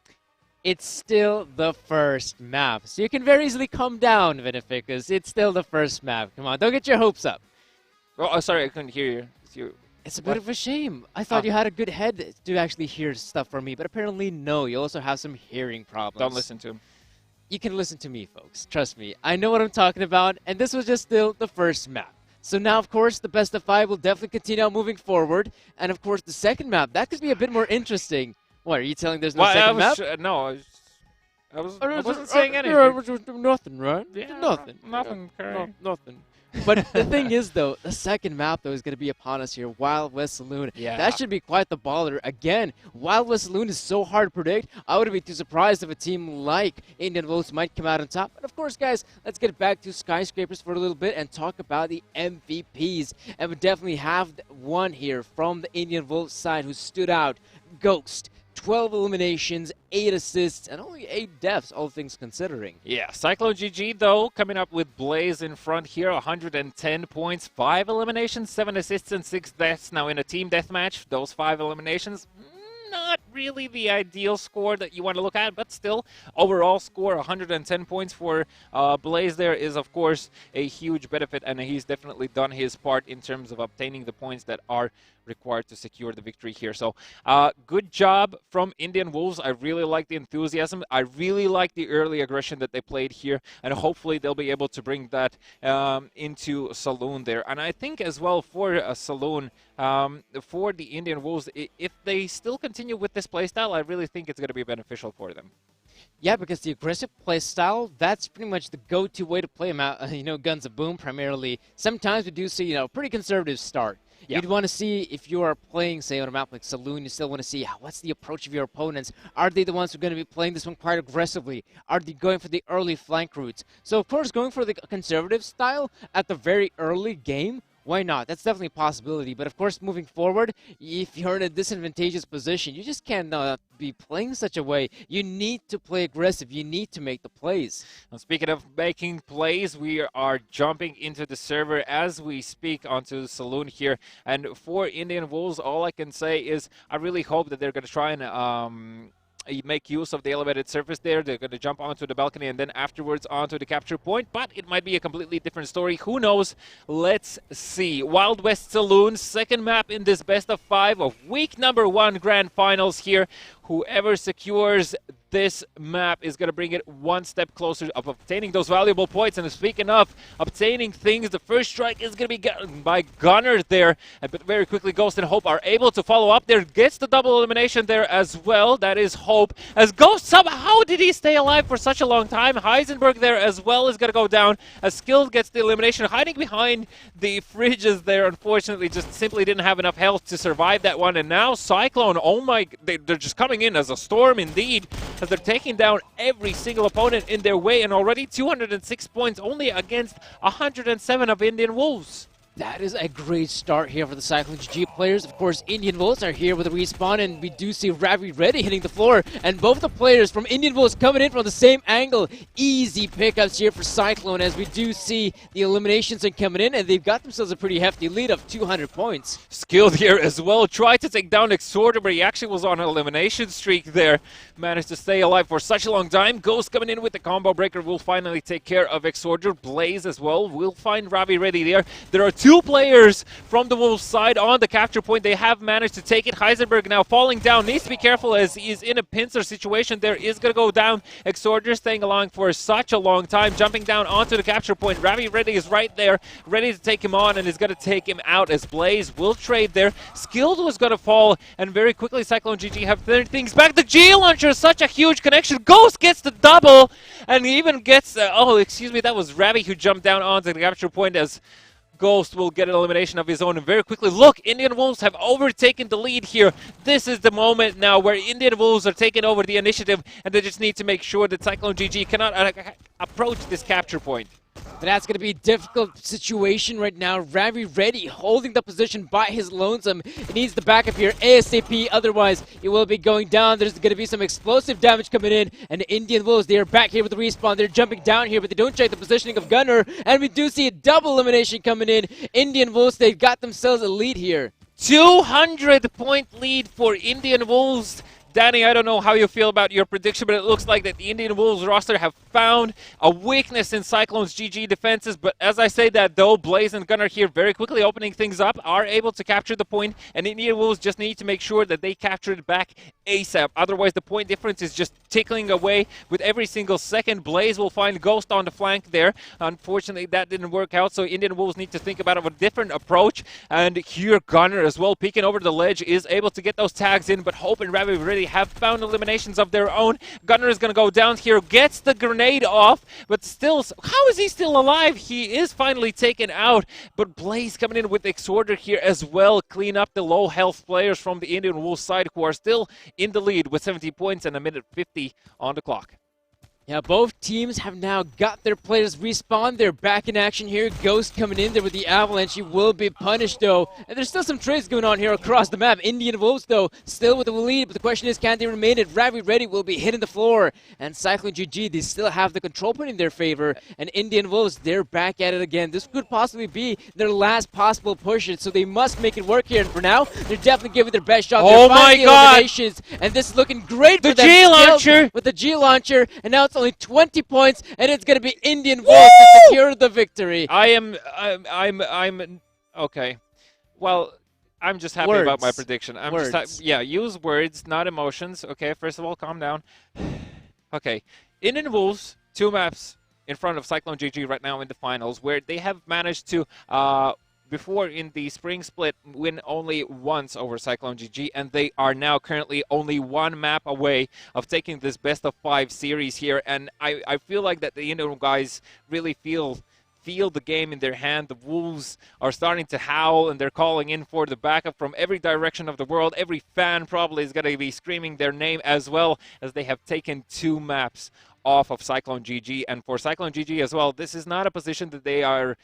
It's still the first map, so you can very easily calm down, Benefic, because it's still the first map. Come on, don't get your hopes up. Oh, sorry, I couldn't hear you. It's a bit of a shame. I thought you had a good head to actually hear stuff from me, but apparently no. You also have some hearing problems. Don't listen to him. You can listen to me, folks. Trust me. I know what I'm talking about, and this was just still the first map. So now, of course, the best of 5 will definitely continue on moving forward. And, of course, the second map, that could be a bit more interesting. What, are you telling there's no second map? No, I wasn't saying anything. Nothing, right? Yeah, nothing. Nothing, okay. Nothing. But the thing is, though, the second map, though, is going to be upon us here. Wild West Saloon. Yeah. That should be quite the baller. Again, Wild West Saloon is so hard to predict. I wouldn't be too surprised if a team like Indian Wolves might come out on top. But, of course, guys, let's get back to Skyscrapers for a little bit and talk about the MVPs. And we definitely have one here from the Indian Wolves side who stood out. Ghost. 12 eliminations, 8 assists, and only 8 deaths, all things considering. Yeah, Cyclone GG, though, coming up with Blaze in front here, 110 points, 5 eliminations, 7 assists, and 6 deaths. Now, in a team deathmatch, those 5 eliminations, not really the ideal score that you want to look at, but still, overall score, 110 points for Blaze there is, of course, a huge benefit, and he's definitely done his part in terms of obtaining the points that are required to secure the victory here. So, good job from Indian Wolves. I really like the enthusiasm. I really like the early aggression that they played here, and hopefully they'll be able to bring that into Saloon there. And I think as well for Saloon, for the Indian Wolves, if they still continue with this playstyle, I really think it's going to be beneficial for them. Yeah, because the aggressive play style, that's pretty much the go-to way to play them out. Guns of Boom primarily. Sometimes we do see, pretty conservative start. Yeah. You'd want to see if you are playing, say, on a map like Saloon, you still want to see what's the approach of your opponents. Are they the ones who are going to be playing this one quite aggressively? Are they going for the early flank routes? So, of course, going for the conservative style at the very early game, why not? That's definitely a possibility. But, of course, moving forward, if you're in a disadvantageous position, you just can't be playing such a way. You need to play aggressive. You need to make the plays. Well, speaking of making plays, we are jumping into the server as we speak onto the Saloon here. And for Indian Wolves, all I can say is I really hope that they're going to try and make use of the elevated surface there. They're going to jump onto the balcony and then afterwards onto the capture point, but it might be a completely different story. Who knows? Let's see. Wild West Saloon, second map in this best of 5 of week number 1 grand finals here. Whoever secures this map is going to bring it one step closer of obtaining those valuable points. And speaking of obtaining things, the first strike is going to be gotten by Gunner there. But very quickly, Ghost and Hope are able to follow up there. Gets the double elimination there as well. That is Hope. As Ghost, how did he stay alive for such a long time? Heisenberg there as well is going to go down. As Skilled gets the elimination, hiding behind the fridges there. Unfortunately, just simply didn't have enough health to survive that one. And now Cyclone, oh my, they're just coming in as a storm indeed, as they're taking down every single opponent in their way, and already 206 points only against 107 of Indian Wolves. That is a great start here for the Cyclone GG players. Of course, Indian Wolves are here with a respawn, and we do see Ravi Reddy hitting the floor. And both the players from Indian Wolves coming in from the same angle. Easy pickups here for Cyclone, as we do see the eliminations are coming in, and they've got themselves a pretty hefty lead of 200 points. Skilled here as well. Tried to take down Exorder, but he actually was on an elimination streak there. Managed to stay alive for such a long time. Ghost coming in with the combo breaker will finally take care of Exorder. Blaze as well will find Ravi Reddy there. There are 2 players from the Wolves side on the capture point. They have managed to take it. Heisenberg now falling down. Needs to be careful as he's in a pincer situation. There is going to go down. Exorder staying along for such a long time. Jumping down onto the capture point. Ravi Reddy is right there, ready to take him on, and is going to take him out as Blaze will trade there. Skilled was going to fall, and very quickly Cyclone GG have turned things back. The G-Launcher, such a huge connection. Ghost gets the double, and even gets, oh, excuse me, that was Ravi who jumped down onto the capture point, as Ghost will get an elimination of his own. And very quickly, look, Indian Wolves have overtaken the lead here. This is the moment now where Indian Wolves are taking over the initiative, and they just need to make sure that Cyclone GG cannot approach this capture point. But that's going to be a difficult situation right now. Ravi Reddy holding the position by his lonesome. He needs the backup here ASAP, otherwise it will be going down. There's going to be some explosive damage coming in, and the Indian Wolves, they are back here with the respawn. They're jumping down here, but they don't check the positioning of Gunner, and we do see a double elimination coming in. Indian Wolves, they've got themselves a lead here. 200-point lead for Indian Wolves. Danny, I don't know how you feel about your prediction, but it looks like that the Indian Wolves roster have found a weakness in Cyclone's GG defenses. But as I say that, though, Blaze and Gunner here very quickly opening things up, are able to capture the point, and Indian Wolves just need to make sure that they capture it back ASAP. Otherwise, the point difference is just tickling away with every single second. Blaze will find Ghost on the flank there. Unfortunately, that didn't work out, so Indian Wolves need to think about a different approach. And here, Gunner as well, peeking over the ledge, is able to get those tags in, but Hope and Ravi really have found eliminations of their own. Gunner is going to go down here, gets the grenade off, but still, how is he still alive? He is finally taken out, but Blaze coming in with Exorder here as well, clean up the low health players from the Indian Wolves side, who are still in the lead with 70 points and a minute 50 on the clock. Yeah, both teams have now got their players respawned. They're back in action here. Ghost coming in there with the Avalanche. He will be punished, though. And there's still some trades going on here across the map. Indian Wolves, though, still with the lead. But the question is, can they remain it? Ravi Reddy will be hitting the floor. And Cyclone GG, they still have the control point in their favor. And Indian Wolves, they're back at it again. This could possibly be their last possible push. So they must make it work here. And for now, they're definitely giving their best shot. Oh my God! And this is looking great for them. The G-Launcher! With the G-Launcher. And now it's only 20 points, and it's going to be Indian Wolves to secure the victory. I'm okay. Well, I'm just happy about my prediction. Yeah, use words, not emotions. Okay, first of all, calm down. Okay, Indian Wolves, 2 maps in front of Cyclone GG right now in the finals, where they have managed to before in the spring split win only once over Cyclone GG, and they are now currently only 1 map away of taking this best of 5 series here. And I feel like that the Indian guys really feel the game in their hand. The Wolves are starting to howl, and they're calling in for the backup from every direction of the world. Every fan probably is going to be screaming their name, as well as they have taken 2 maps off of Cyclone GG. And for Cyclone GG as well, this is not a position that they are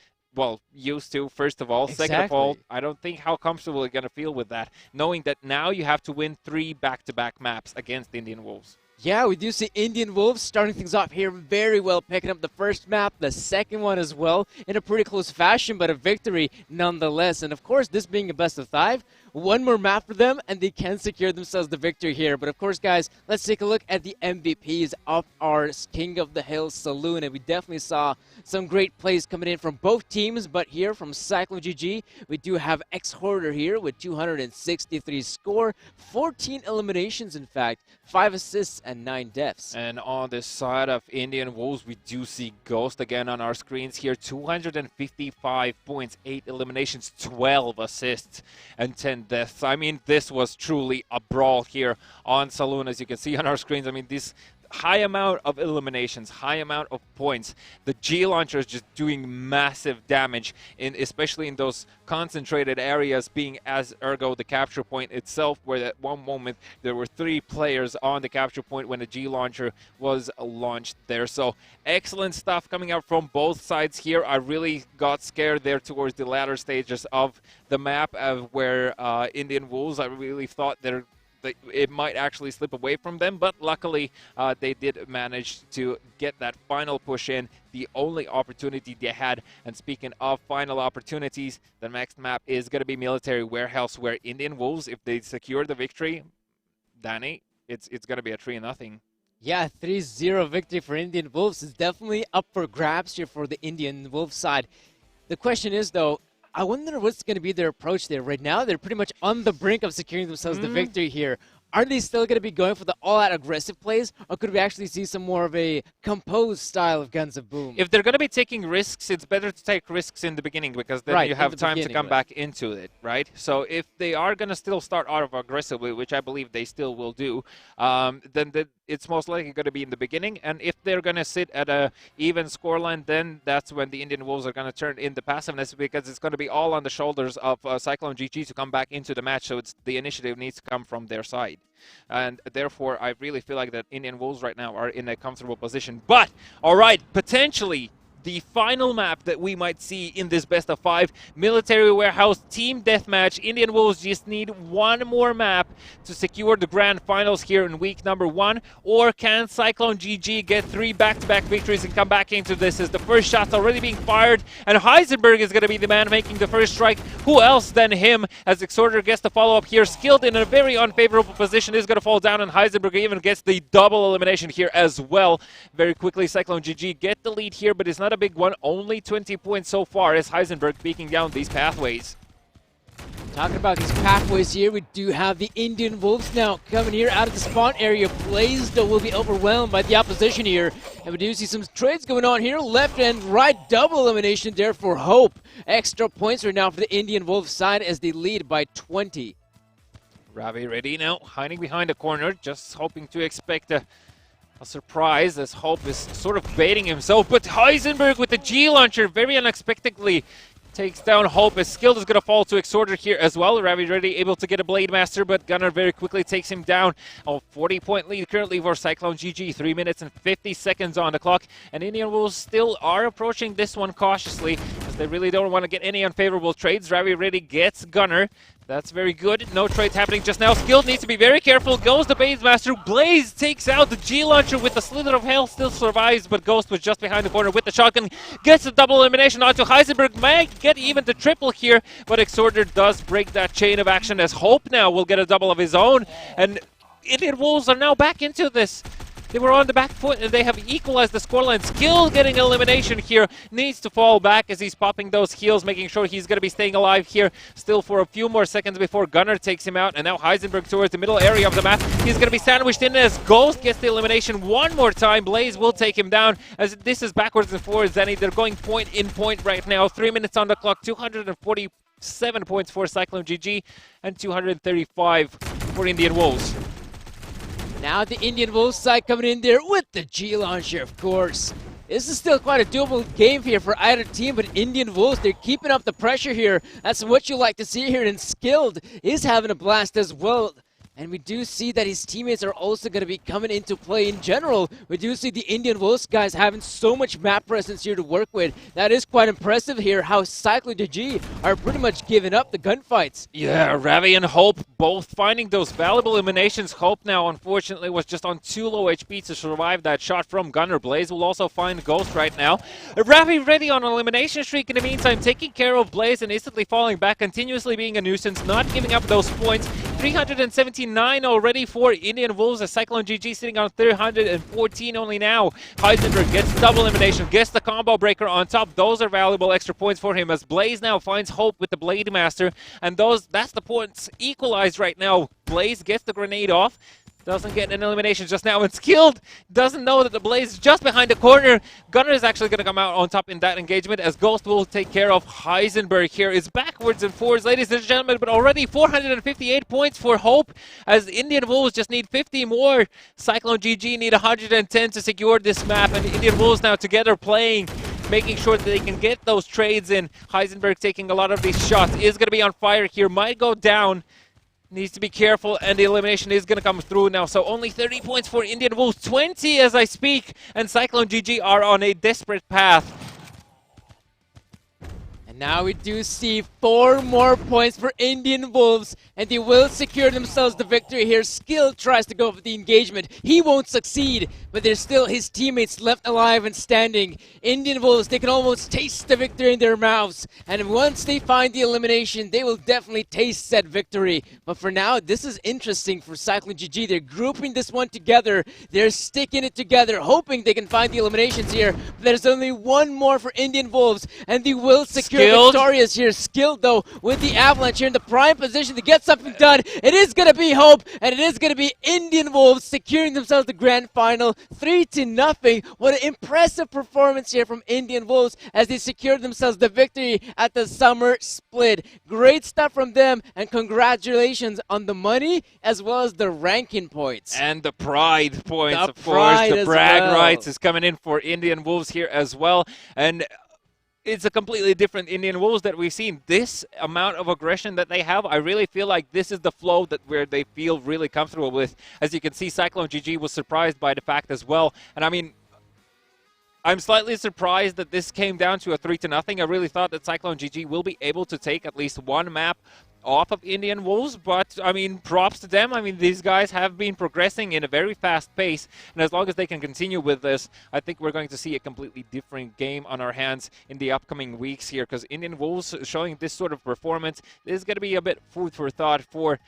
used to, first of all. Exactly. Second of all, I don't think how comfortable you're going to feel with that, knowing that now you have to win 3 back-to-back maps against Indian Wolves. Yeah, we do see Indian Wolves starting things off here very well, picking up the first map, the second one as well, in a pretty close fashion, but a victory nonetheless. And of course, this being a best of 5, One more map for them, and they can secure themselves the victory here. But of course, guys, let's take a look at the MVPs of our King of the Hill Saloon. And we definitely saw some great plays coming in from both teams. But here from Cyclone GG, we do have X-Hoarder here with 263 score, 14 eliminations, in fact, 5 assists, and 9 deaths. And on the side of Indian Wolves, we do see Ghost again on our screens here. 255 points, 8 eliminations, 12 assists, and 10 deaths. I mean, this was truly a brawl here on Saloon, as you can see on our screens. I mean, this high amount of eliminations, high amount of points. The G launcher is just doing massive damage, especially in those concentrated areas, being as ergo the capture point itself, where at one moment there were 3 players on the capture point when the G launcher was launched there. So excellent stuff coming out from both sides here. I really got scared there towards the latter stages of the map, where Indian Wolves, I really thought it might actually slip away from them, but luckily they did manage to get that final push in, the only opportunity they had. And speaking of final opportunities, the next map is going to be Military Warehouse, where Indian Wolves, if they secure the victory, Danny, it's going to be a 3-0. Yeah, 3-0 victory for Indian Wolves is definitely up for grabs here for the Indian Wolves side. The question is, though, I wonder what's going to be their approach there. Right now, they're pretty much on the brink of securing themselves the victory here. Are they still going to be going for the all-out aggressive plays, or could we actually see some more of a composed style of Guns of Boom? If they're going to be taking risks, it's better to take risks in the beginning, because then you have time to come back into it, right? So if they are going to still start out aggressively, which I believe they still will do, then it's most likely going to be in the beginning. And if they're going to sit at a even scoreline, then that's when the Indian Wolves are going to turn into passiveness, because it's going to be all on the shoulders of Cyclone GG to come back into the match. So the initiative needs to come from their side. And therefore, I really feel like that Indian Wolves right now are in a comfortable position. But, all right, potentially the final map that we might see in this best of 5 Military Warehouse Team Deathmatch. Indian Wolves just need one more map to secure the grand finals here in week number 1. Or can Cyclone GG get 3 back-to-back victories and come back into this, as the first shot's already being fired, and Heisenberg is going to be the man making the first strike. Who else than him, as Exhorter gets the follow-up here. Skilled in a very unfavorable position, is going to fall down, and Heisenberg even gets the double elimination here as well. Very quickly, Cyclone GG get the lead here, but it's not a big one. Only 20 points so far, as Heisenberg peeking down these pathways. Talking about these pathways here, we do have the Indian Wolves now coming here out of the spawn area. Blaze, though, will be overwhelmed by the opposition here. And we do see some trades going on here. Left and right, double elimination there for Hope. Extra points right now for the Indian Wolves side as they lead by 20. Ravi ready now, hiding behind the corner, just hoping to expect a surprise, as Hope is sort of baiting himself. But Heisenberg with the G launcher very unexpectedly takes down Hope, as Skilled is going to fall to Exhorter here as well. Ravi ready, able to get a Blade Master, but Gunnar very quickly takes him down. A 40-point lead currently for Cyclone GG. 3 minutes and 50 seconds on the clock. And Indian Wolves still are approaching this one cautiously, as they really don't want to get any unfavorable trades. Ravi ready gets Gunnar. That's very good. No trades happening just now. Skilled needs to be very careful. Goes the Blade Master. Blaze takes out the G launcher with the Slither of Hell. Still survives, but Ghost was just behind the corner with the shotgun. Gets the double elimination onto Heisenberg. Might get even the triple here, but Exhorter does break that chain of action, as Hope now will get a double of his own. And Indian Wolves are now back into this. They were on the back foot, and they have equalized the scoreline. Skill getting elimination here. Needs to fall back as he's popping those heals, making sure he's going to be staying alive here still for a few more seconds before Gunnar takes him out. And now Heisenberg towards the middle area of the map. He's going to be sandwiched in as Ghost gets the elimination one more time. Blaze will take him down, as this is backwards and forwards. Zenny, they're going point in point right now. 3 minutes on the clock. 247 points for Cyclone GG and 235 for Indian Wolves. Now the Indian Wolves side coming in there with the G launcher, of course. This is still quite a doable game here for either team, but Indian Wolves, they're keeping up the pressure here. That's what you like to see here, and Skilled is having a blast as well. And we do see that his teammates are also going to be coming into play in general. We do see the Indian Wolves guys having so much map presence here to work with. That is quite impressive here, how Cyclone GG are pretty much giving up the gunfights. Yeah, Ravi and Hope both finding those valuable eliminations. Hope now, unfortunately, was just on too low HP to survive that shot from Gunner. Blaze will also find Ghost right now. Ravi ready on an elimination streak in the meantime, taking care of Blaze and instantly falling back, continuously being a nuisance, not giving up those points. 379 already for Indian Wolves, as Cyclone GG sitting on 314 only now. Heisenberg gets double elimination, gets the combo breaker on top. Those are valuable extra points for him, as Blaze now finds Hope with the Blade Master, and that's the points equalized right now. Blaze gets the grenade off, doesn't get an elimination just now, and Skilled doesn't know that the Blaze is just behind the corner. Gunner is actually going to come out on top in that engagement, as Ghost will take care of Heisenberg here. It's backwards and forwards, ladies and gentlemen, but already 458 points for Hope, as Indian Wolves just need 50 more. Cyclone GG need 110 to secure this map, and Indian Wolves now together playing, making sure that they can get those trades in. Heisenberg taking a lot of these shots, is going to be on fire here, might go down. Needs to be careful, and the elimination is going to come through now. So only 30 points for Indian Wolves, 20 as I speak, and Cyclone GG are on a desperate path. Now we do see 4 more points for Indian Wolves, and they will secure themselves the victory here. Skill tries to go for the engagement. He won't succeed, but there's still his teammates left alive and standing. Indian Wolves, they can almost taste the victory in their mouths, and once they find the elimination, they will definitely taste said victory. But for now, this is interesting for Cyclone GG. They're grouping this one together. They're sticking it together, hoping they can find the eliminations here. But there's only one more for Indian Wolves, and they will secure victorious here. Skilled, though, with the Avalanche here in the prime position to get something done. It is going to be Hope, and it is going to be Indian Wolves securing themselves the grand final, 3-0. What an impressive performance here from Indian Wolves as they secured themselves the victory at the summer split. Great stuff from them, and congratulations on the money as well as the ranking points. And the pride points, of course. The brag rights is coming in for Indian Wolves here as well. And it's a completely different Indian Wolves that we've seen. This amount of aggression that they have, I really feel like this is the flow that where they feel really comfortable with. As you can see, Cyclone GG was surprised by the fact as well. And I mean, I'm slightly surprised that this came down to a 3-0. I really thought that Cyclone GG will be able to take at least one map off of Indian Wolves, but I mean, props to them. I mean, these guys have been progressing in a very fast pace, and as long as they can continue with this, I think we're going to see a completely different game on our hands in the upcoming weeks here, because Indian Wolves showing this sort of performance is going to be a bit food for thought for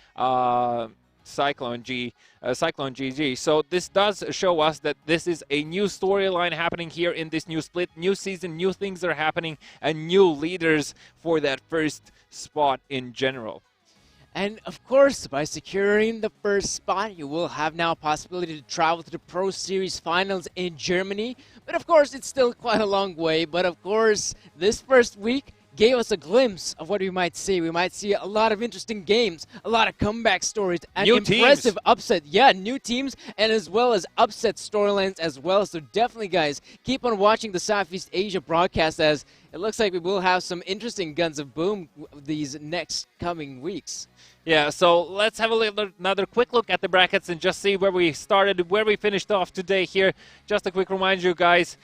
Cyclone GG. So this does show us that this is a new storyline happening here in this new split, new season, new things are happening, and new leaders for that first spot in general. And of course, by securing the first spot, you will have now a possibility to travel to the Pro Series finals in Germany. But of course, it's still quite a long way. But of course, this first week gave us a glimpse of what we might see. We might see a lot of interesting games, a lot of comeback stories, and new impressive teams. Upset. Yeah, new teams, and as well as upset storylines as well. So definitely, guys, keep on watching the Southeast Asia broadcast, as it looks like we will have some interesting Guns of Boom these next coming weeks. Yeah, so let's have another quick look at the brackets and just see where we started, where we finished off today here. Just a quick reminder, you guys.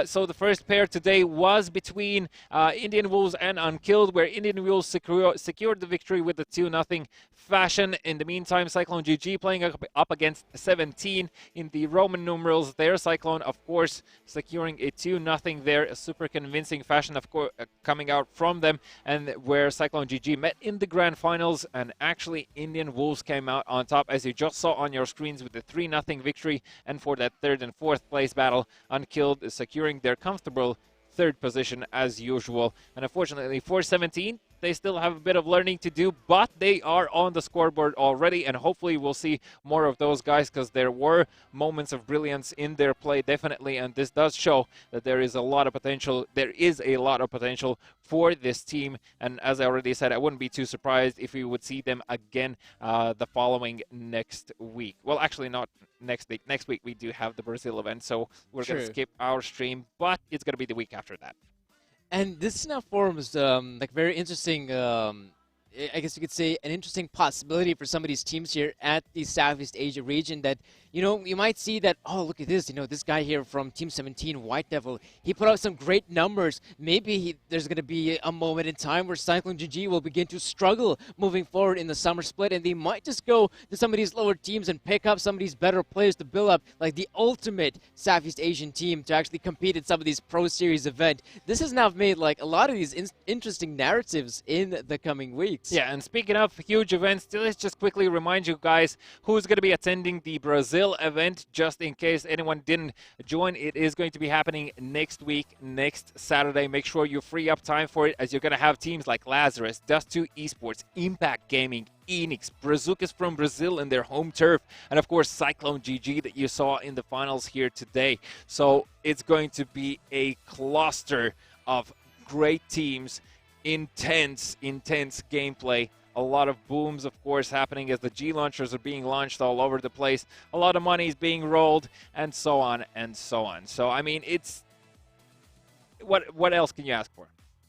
So the first pair today was between Indian Wolves and Unkilled, where Indian Wolves secured the victory with a 2-0 fashion. In the meantime, Cyclone GG playing up against 17 in the Roman numerals there. Cyclone, of course, securing a 2-0 there. A super convincing fashion, of course, coming out from them, and where Cyclone GG met in the grand finals, and actually Indian Wolves came out on top, as you just saw on your screens, with the 3-0 victory. And for that third and fourth place battle, Unkilled is securing their comfortable third position as usual. And unfortunately for 17, they still have a bit of learning to do, but they are on the scoreboard already, and hopefully we'll see more of those guys, because there were moments of brilliance in their play, definitely, and this does show that there is a lot of potential. There is a lot of potential for this team, and as I already said, I wouldn't be too surprised if we would see them again the following next week. Well, actually not next week. Next week we do have the Brazil event, so we're going to skip our stream, but it's going to be the week after that. And this now forms like very interesting I guess you could say, an interesting possibility for some of these teams here at the Southeast Asia region that, you might see that, oh, look at this, this guy here from Team 17, White Devil, he put out some great numbers. Maybe there's going to be a moment in time where Cyclone GG will begin to struggle moving forward in the summer split, and they might just go to some of these lower teams and pick up some of these better players to build up like the ultimate Southeast Asian team to actually compete in some of these Pro Series events. This has now made like a lot of these interesting narratives in the coming weeks. Yeah, and speaking of huge events, let's just quickly remind you guys who's going to be attending the Brazil event, just in case anyone didn't join. It is going to be happening next week, next Saturday. Make sure you free up time for it, as you're going to have teams like Lazarus, Dust2 Esports, Impact Gaming, Enix, Brazucas from Brazil in their home turf, and of course Cyclone GG that you saw in the finals here today. So it's going to be a cluster of great teams, intense gameplay. A lot of booms, of course, happening as the G launchers are being launched all over the place. A lot of money is being rolled, and so on and so on. So, I mean, it's... What else can you ask for?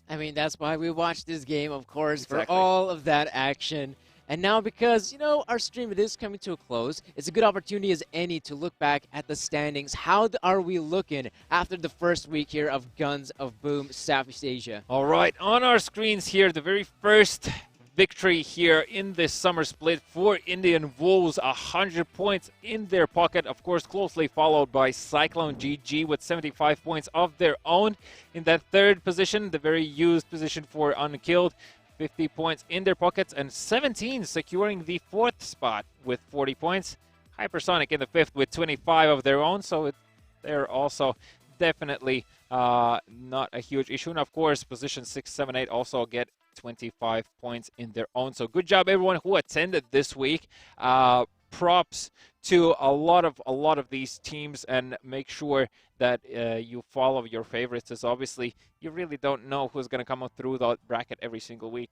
I mean, that's why we watch this game, of course, Exactly. for all of that action. And now because, our stream is coming to a close, it's a good opportunity as any to look back at the standings. How are we looking after the first week here of Guns of Boom Southeast Asia? All right, on our screens here, the very first victory here in this summer split for Indian Wolves, 100 points in their pocket, of course, closely followed by Cyclone GG with 75 points of their own. In that third position, the very used position for Unkilled, 50 points in their pockets, and 17 securing the fourth spot with 40 points. Hypersonic in the fifth with 25 of their own, so they're also definitely not a huge issue. And of course, position 6, 7, 8 also get 25 points in their own. So good job everyone who attended this week. Props to a lot of these teams, and make sure that you follow your favorites, as obviously you really don't know who's going to come up through the bracket every single week.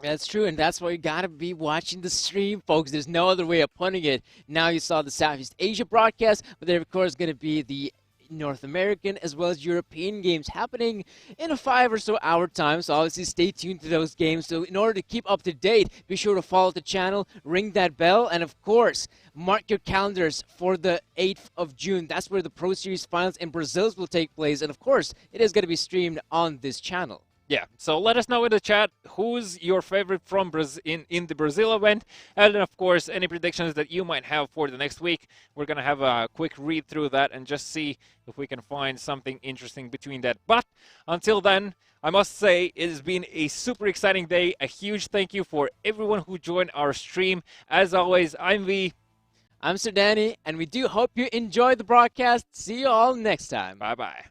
That's true, and that's why you gotta be watching the stream, folks. There's no other way of putting it. Now you saw the Southeast Asia broadcast, but there, of course, going to be the North American as well as European games happening in a 5 or so hour time. So obviously stay tuned to those games. So in order to keep up to date, be sure to follow the channel, ring that bell, and of course, mark your calendars for the 8th of June. That's where the Pro Series finals in Brazil will take place. And of course, it is going to be streamed on this channel. Yeah, so let us know in the chat who's your favorite from in the Brazil event, and of course any predictions that you might have for the next week. We're going to have a quick read through that and just see if we can find something interesting between that. But until then, I must say it has been a super exciting day. A huge thank you for everyone who joined our stream. As always, I'm V. I'm Sir Danny, and we do hope you enjoyed the broadcast. See you all next time. Bye-bye.